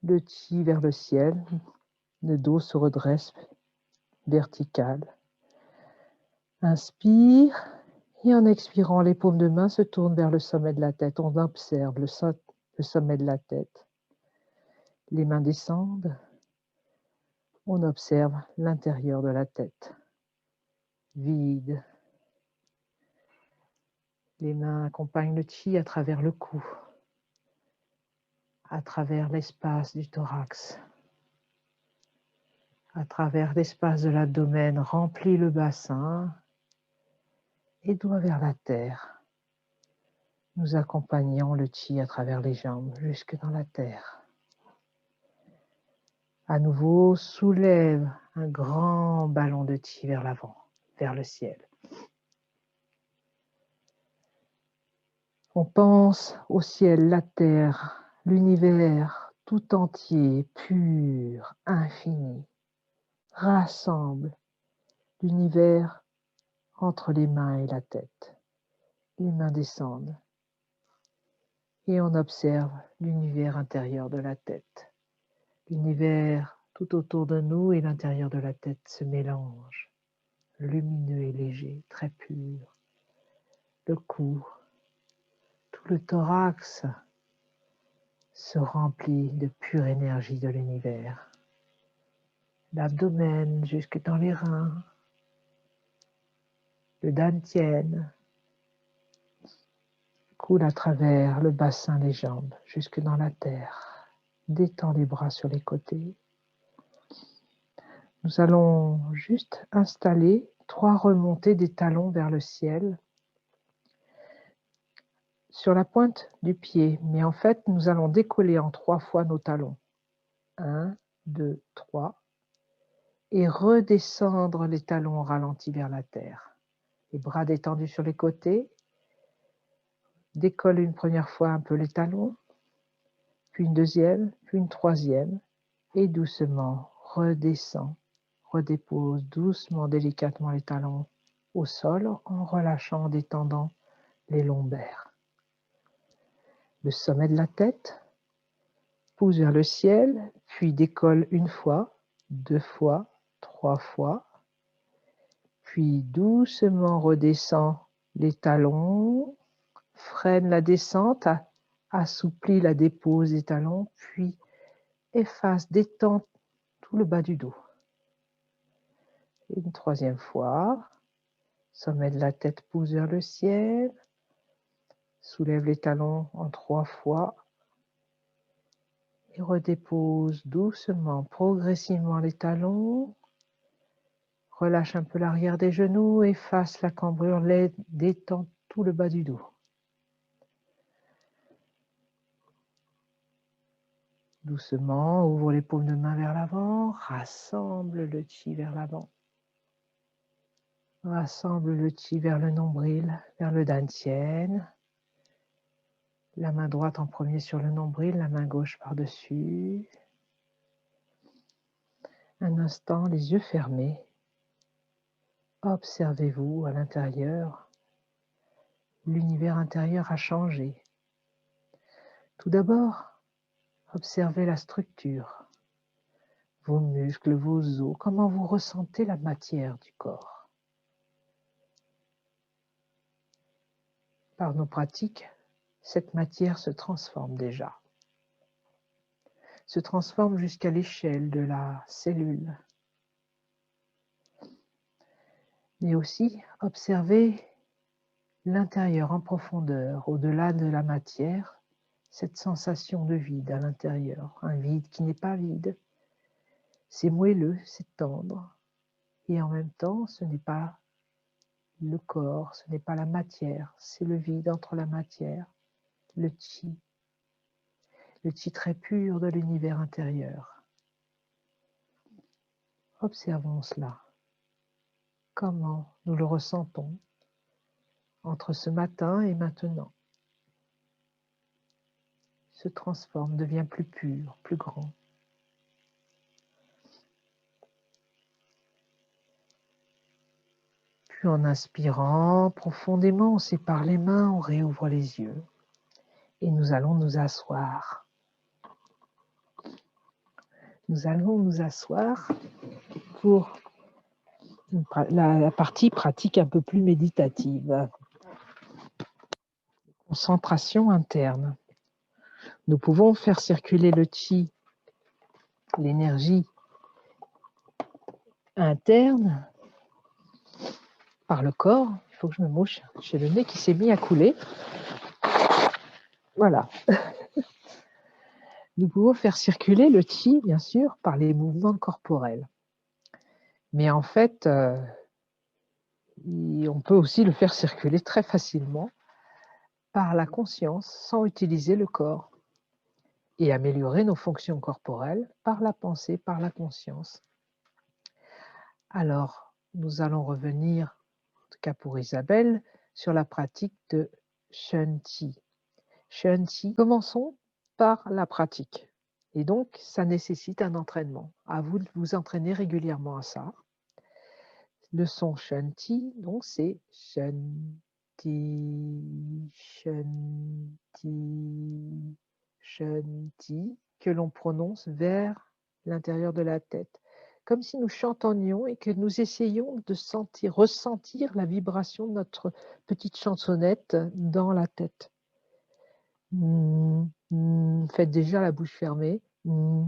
le chi vers le ciel, le dos se redresse vertical. Inspire et en expirant, les paumes de main se tournent vers le sommet de la tête. On observe le sommet de la tête. Les mains descendent. On observe l'intérieur de la tête. Vide. Les mains accompagnent le chi à travers le cou, à travers l'espace du thorax, à travers l'espace de l'abdomen, remplit le bassin et doigt vers la terre. Nous accompagnons le chi à travers les jambes jusque dans la terre. À nouveau, soulève un grand ballon de chi vers l'avant, vers le ciel. On pense au ciel, la terre, l'univers tout entier, pur, infini. Rassemble l'univers entre les mains et la tête. Les mains descendent et on observe l'univers intérieur de la tête. L'univers tout autour de nous et l'intérieur de la tête se mélangent, lumineux et léger, très pur. Le cou, tout le thorax se remplit de pure énergie de l'univers. L'abdomen jusque dans les reins, le dantian coule à travers le bassin, les jambes, jusque dans la terre. Détends les bras sur les côtés. Nous allons juste installer 3 remontées des talons vers le ciel sur la pointe du pied. Mais en fait, nous allons décoller en 3 fois nos talons. 1, 2, 3. Et redescendre les talons ralentis vers la terre. Les bras détendus sur les côtés. Décolle une première fois un peu les talons, puis une deuxième, puis une troisième, et doucement redescend, redépose doucement, délicatement les talons au sol en relâchant, en détendant les lombaires. Le sommet de la tête pousse vers le ciel, puis décolle une fois, 2 fois, 3 fois, puis doucement redescend les talons, freine la descente, assouplit la dépose des talons, puis efface, détend tout le bas du dos. Une 3e fois, sommet de la tête pousse vers le ciel, soulève les talons en 3 fois et redépose doucement, progressivement les talons. Relâche un peu l'arrière des genoux, efface la cambrure, détend tout le bas du dos. Doucement, ouvre les paumes de main vers l'avant, rassemble le chi vers l'avant. Rassemble le chi vers le nombril, vers le dantian. La main droite en premier sur le nombril, la main gauche par-dessus. Un instant, les yeux fermés. Observez-vous à l'intérieur. L'univers intérieur a changé. Tout d'abord, observez la structure, vos muscles, vos os, comment vous ressentez la matière du corps. Par nos pratiques, cette matière se transforme déjà. Se transforme jusqu'à l'échelle de la cellule. Mais aussi, observez l'intérieur en profondeur, au-delà de la matière, cette sensation de vide à l'intérieur, un vide qui n'est pas vide. C'est moelleux, c'est tendre, et en même temps, ce n'est pas le corps, ce n'est pas la matière, c'est le vide entre la matière, le chi très pur de l'univers intérieur. Observons cela. Comment nous le ressentons entre ce matin et maintenant. Se transforme, devient plus pur, plus grand. Puis en inspirant profondément, on sépare les mains, on réouvre les yeux. Et nous allons nous asseoir. Nous allons nous asseoir pour la partie pratique un peu plus méditative. Concentration interne. Nous pouvons faire circuler le chi, l'énergie interne, par le corps, faut que je me mouche. J'ai le nez qui s'est mis à couler. Voilà. Nous pouvons faire circuler le qi, bien sûr, par les mouvements corporels. Mais en fait, on peut aussi le faire circuler très facilement par la conscience sans utiliser le corps et améliorer nos fonctions corporelles par la pensée, par la conscience. Alors, nous allons revenir, en tout cas pour Isabelle, sur la pratique de Shen Qi. Shen Qi, commençons par la pratique. Et donc, ça nécessite un entraînement. À vous de vous entraîner régulièrement à ça. Le son Shen Qi, donc c'est Shen Ti, Shen Ti, Shen Ti, que l'on prononce vers l'intérieur de la tête. Comme si nous chantonnions et que nous essayions de ressentir la vibration de notre petite chansonnette dans la tête. Faites déjà la bouche fermée. Vous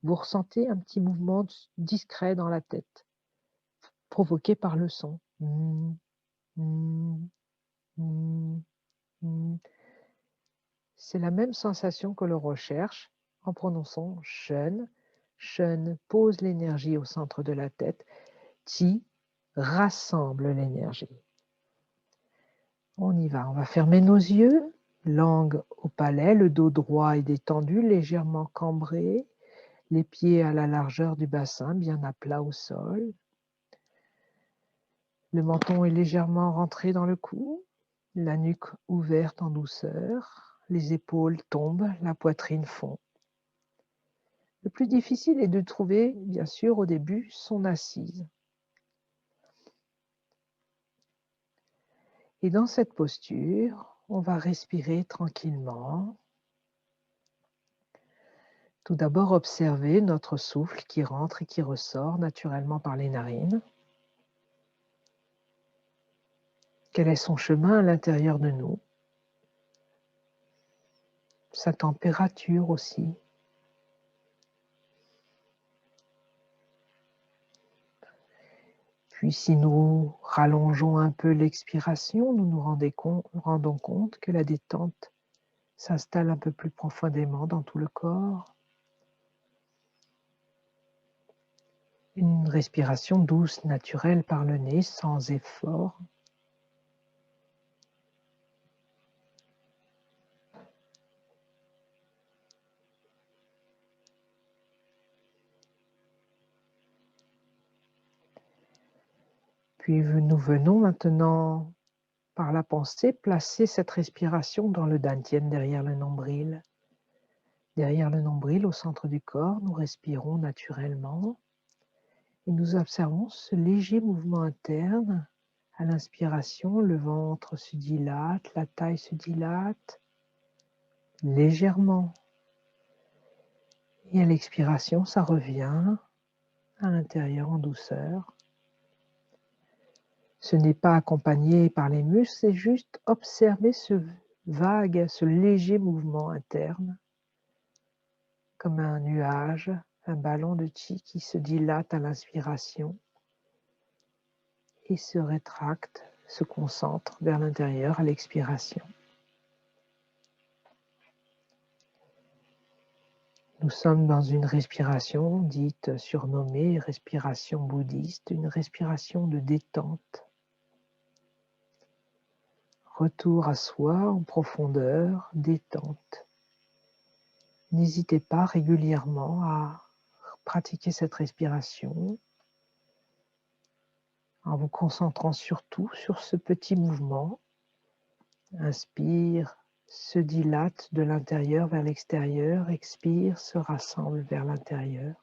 ressentez un petit mouvement discret dans la tête, provoqué par le son. C'est la même sensation que l'on recherche en prononçant Shen. Shen pose l'énergie au centre de la tête. Qi rassemble l'énergie. On y va. On va fermer nos yeux. Langue au palais, le dos droit est détendu, légèrement cambré, les pieds à la largeur du bassin, bien à plat au sol. Le menton est légèrement rentré dans le cou, la nuque ouverte en douceur, les épaules tombent, la poitrine fond. Le plus difficile est de trouver, bien sûr, au début, son assise. Et dans cette posture, on va respirer tranquillement. Tout d'abord, observer notre souffle qui rentre et qui ressort naturellement par les narines. Quel est son chemin à l'intérieur de nous? Sa température aussi. Puis si nous rallongeons un peu l'expiration, nous nous rendons compte que la détente s'installe un peu plus profondément dans tout le corps. Une respiration douce, naturelle par le nez, sans effort. Puis nous venons maintenant, par la pensée, placer cette respiration dans le dantian, derrière le nombril. Derrière le nombril, au centre du corps, nous respirons naturellement. Et nous observons ce léger mouvement interne. À l'inspiration, le ventre se dilate, la taille se dilate légèrement. Et à l'expiration, ça revient à l'intérieur en douceur. Ce n'est pas accompagné par les muscles, c'est juste observer ce vague, ce léger mouvement interne, comme un nuage, un ballon de qi qui se dilate à l'inspiration et se rétracte, se concentre vers l'intérieur à l'expiration. Nous sommes dans une respiration dite surnommée respiration bouddhiste, une respiration de détente. Retour à soi en profondeur, détente. N'hésitez pas régulièrement à pratiquer cette respiration en vous concentrant surtout sur ce petit mouvement. Inspire, se dilate de l'intérieur vers l'extérieur, expire, se rassemble vers l'intérieur.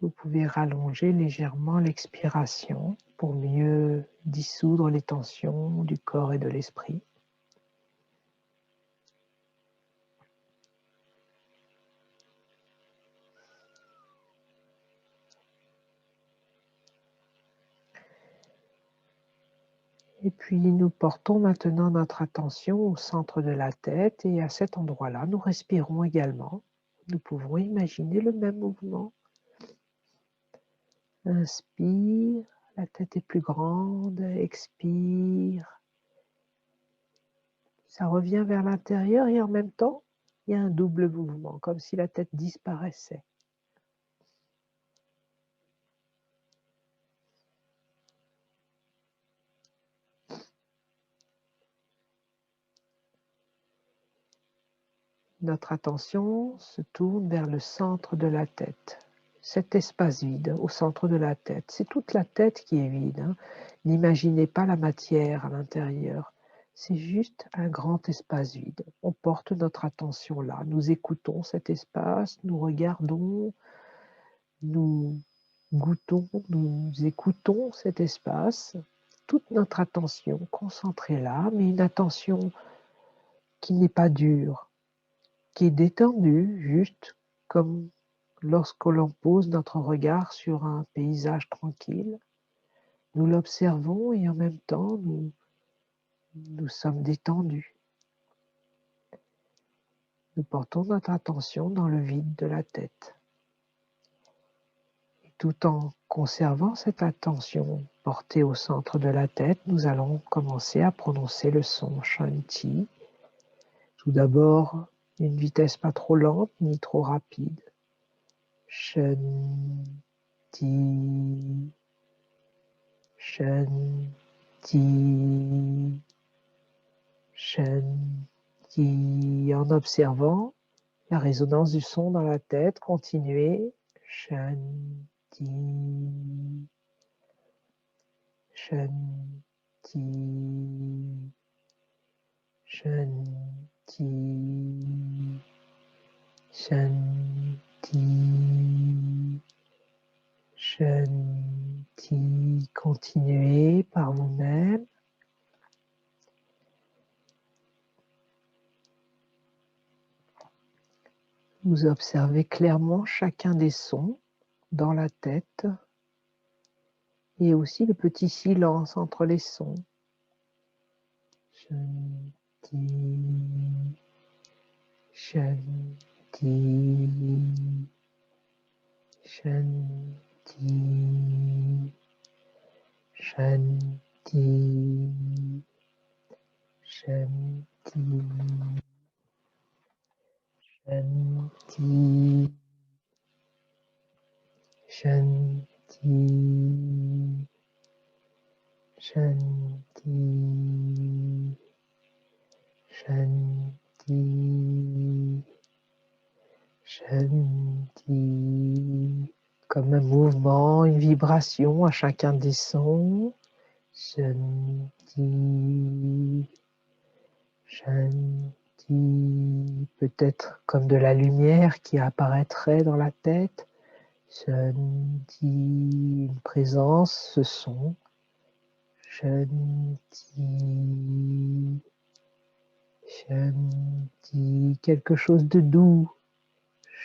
Vous pouvez rallonger légèrement l'expiration pour mieux dissoudre les tensions du corps et de l'esprit. Et puis nous portons maintenant notre attention au centre de la tête et à cet endroit-là, nous respirons également. Nous pouvons imaginer le même mouvement. Inspire, la tête est plus grande, expire. Ça revient vers l'intérieur et en même temps, il y a un double mouvement, comme si la tête disparaissait. Notre attention se tourne vers le centre de la tête. Cet espace vide au centre de la tête, c'est toute la tête qui est vide. Hein. N'imaginez pas la matière à l'intérieur. C'est juste un grand espace vide. On porte notre attention là. Nous écoutons cet espace, nous regardons, nous goûtons, nous écoutons cet espace. Toute notre attention concentrée là, mais une attention qui n'est pas dure, qui est détendue, juste comme lorsque l'on pose notre regard sur un paysage tranquille. Nous l'observons et en même temps, nous sommes détendus. Nous portons notre attention dans le vide de la tête. Et tout en conservant cette attention portée au centre de la tête, nous allons commencer à prononcer le son Shanti. Tout d'abord, une vitesse pas trop lente ni trop rapide. Shanti, Shanti, Shanti. En observant la résonance du son dans la tête, continuez. Shanti, Shanti, Shanti, Shanti, Shanti. Continuez par vous-même. Vous observez clairement chacun des sons dans la tête et aussi le petit silence entre les sons. Shanti, Shanti, Shanti, Shanti, Shanti, Shanti, Shanti, Shanti, Shanti, Shanti. Comme un mouvement, une vibration à chacun des sons. Shanti, Shanti. Peut-être comme de la lumière qui apparaîtrait dans la tête. Shanti, une présence, ce son. Shanti, Shanti, quelque chose de doux.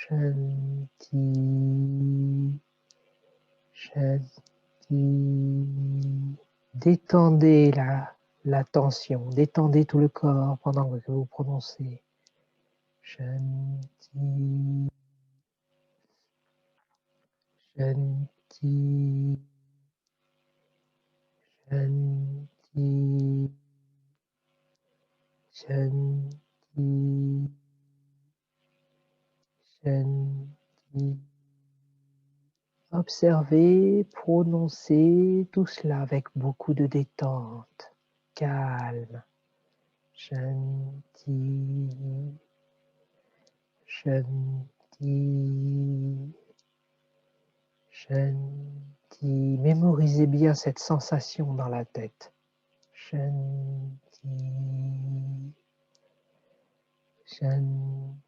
Shanti, Shanti. Détendez la tension, détendez tout le corps pendant que vous prononcez. Shanti, Shanti, Shanti, Shanti, Shanti. Observez, prononcez tout cela avec beaucoup de détente, calme. Shanti, Shanti, Shanti. Mémorisez bien cette sensation dans la tête. Shanti, Shanti,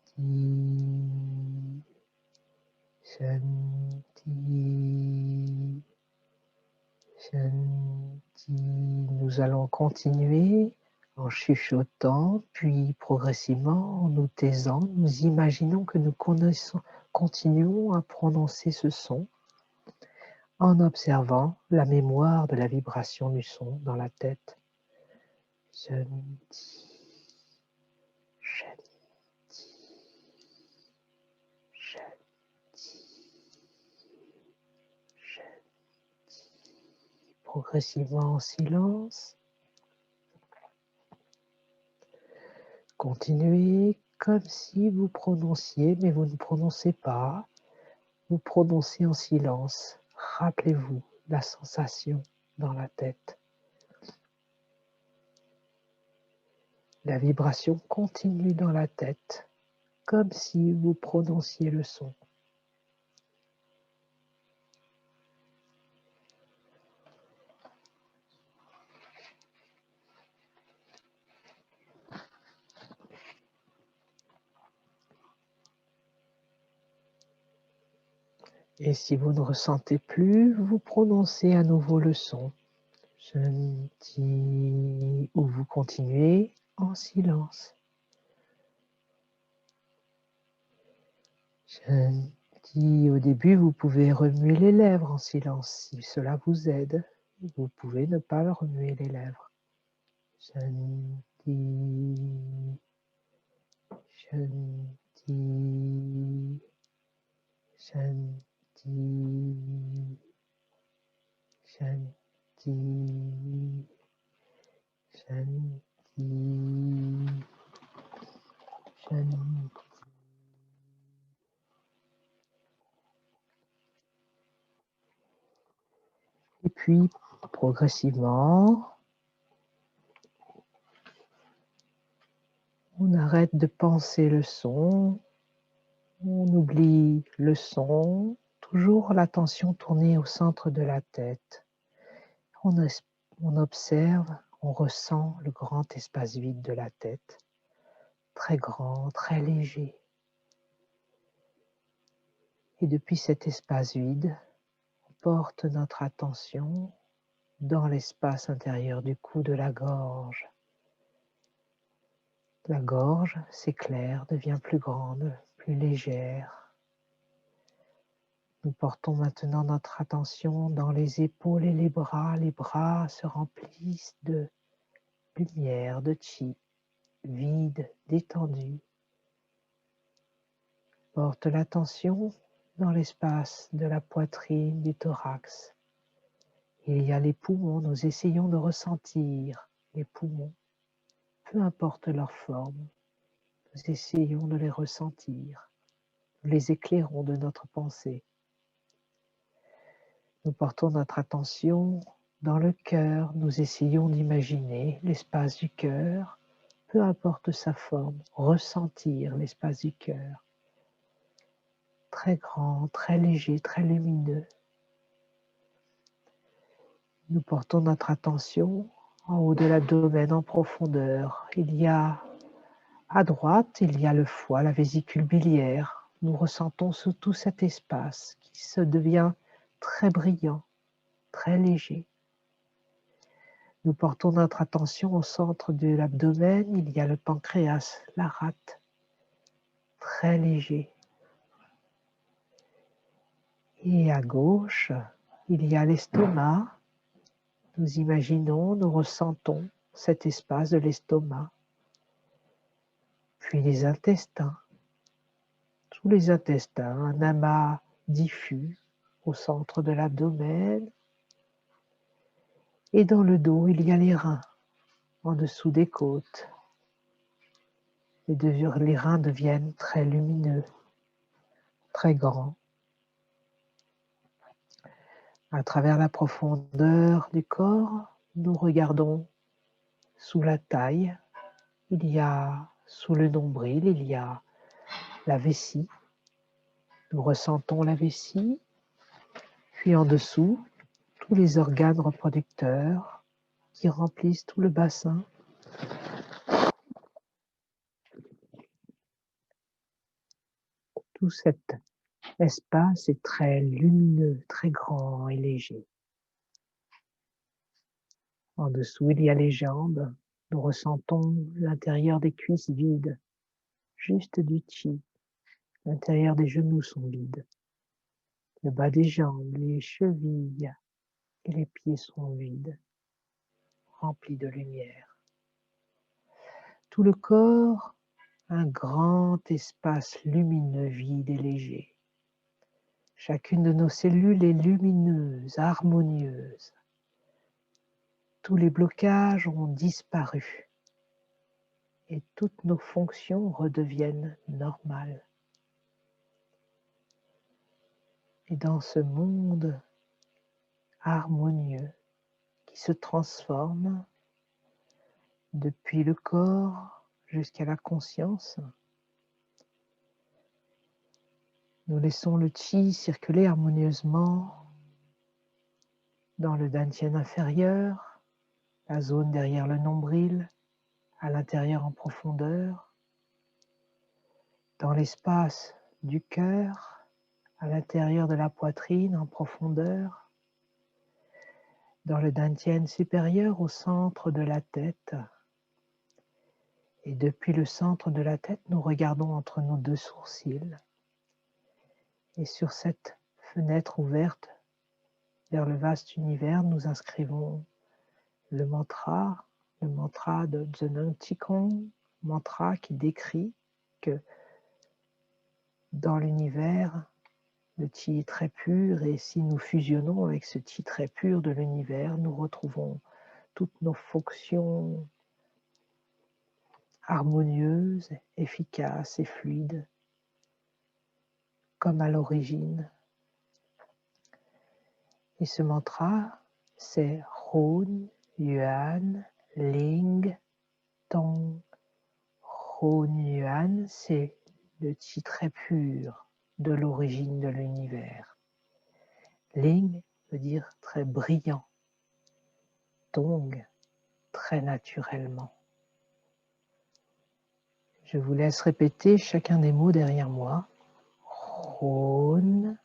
Shanti, Shanti. Nous allons continuer en chuchotant, puis progressivement en nous taisant, nous imaginons que nous continuons à prononcer ce son en observant la mémoire de la vibration du son dans la tête. Shanti, Shanti, Shanti, Shanti. progressivement en silence. Continuez comme si vous prononciez, mais vous ne prononcez pas. Vous prononcez en silence. Rappelez-vous la sensation dans la tête. La vibration continue dans la tête, comme si vous prononciez le son. Et si vous ne ressentez plus, vous prononcez à nouveau le son. Shanti, ou vous continuez en silence. Shanti, au début, vous pouvez remuer les lèvres en silence si cela vous aide. Vous pouvez ne pas remuer les lèvres. Shanti, Shanti, Shanti, Shanti, Shanti, Shanti. Et puis, progressivement, on arrête de penser le son, on oublie le son, toujours l'attention tournée au centre de la tête. On observe, on ressent le grand espace vide de la tête, très grand, très léger. Et depuis cet espace vide, on porte notre attention dans l'espace intérieur du cou de la gorge. La gorge s'éclaire, devient plus grande, plus légère. Nous portons maintenant notre attention dans les épaules et les bras se remplissent de lumière, de chi, vide, détendu. Porte l'attention dans l'espace de la poitrine, du thorax. Il y a les poumons, nous essayons de ressentir les poumons, peu importe leur forme, nous essayons de les ressentir, nous les éclairons de notre pensée. Nous portons notre attention dans le cœur, nous essayons d'imaginer l'espace du cœur, peu importe sa forme, ressentir l'espace du cœur. Très grand, très léger, très lumineux. Nous portons notre attention en haut de l'abdomen en profondeur. Il y a à droite, il y a le foie, la vésicule biliaire. Nous ressentons sous tout cet espace qui se devient très brillant, très léger. Nous portons notre attention au centre de l'abdomen. Il y a le pancréas, la rate, très léger. Et à gauche, il y a l'estomac. Nous imaginons, nous ressentons cet espace de l'estomac. Puis les intestins. Tous les intestins, un amas diffus au centre de l'abdomen. Et dans le dos, il y a les reins, en dessous des côtes. Les reins deviennent très lumineux, très grands. À travers la profondeur du corps, nous regardons sous la taille. Il y a sous le nombril, il y a la vessie. Nous ressentons la vessie. Puis en dessous, tous les organes reproducteurs qui remplissent tout le bassin. Tout cet espace est très lumineux, très grand et léger. En dessous, il y a les jambes. Nous ressentons l'intérieur des cuisses vides, juste du chi. L'intérieur des genoux sont vides. Le bas des jambes, les chevilles et les pieds sont vides, remplis de lumière. Tout le corps, un grand espace lumineux, vide et léger. Chacune de nos cellules est lumineuse, harmonieuse. tous les blocages ont disparu et toutes nos fonctions redeviennent normales. Et dans ce monde harmonieux qui se transforme depuis le corps jusqu'à la conscience, nous laissons le chi circuler harmonieusement dans le dantian inférieur, la zone derrière le nombril, à l'intérieur en profondeur, dans l'espace du cœur, à l'intérieur de la poitrine en profondeur, dans le dantian supérieur au centre de la tête. Et depuis le centre de la tête, nous regardons entre nos deux sourcils. Et sur cette fenêtre ouverte vers le vaste univers, nous inscrivons le mantra de Zheneng Qigong, mantra qui décrit que dans l'univers, le Qi est très pur et si nous fusionnons avec ce Qi très pur de l'univers, nous retrouvons toutes nos fonctions harmonieuses, efficaces et fluides, comme à l'origine. Et ce mantra, c'est Hun, Yuan, Ling, Tong. Hun Yuan, c'est le Qi très pur de l'origine de l'univers. Ling veut dire très brillant. Tong, très naturellement. Je vous laisse répéter chacun des mots derrière moi. Hun,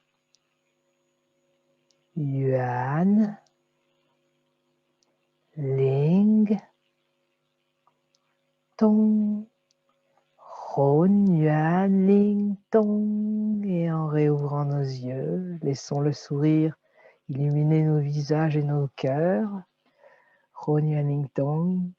Yuan, Ling, Tong. Hun, Yuan, Ling, Tong. Et en réouvrant nos yeux, laissons le sourire illuminer nos visages et nos cœurs. Hun, Yuan, Ling, Tong.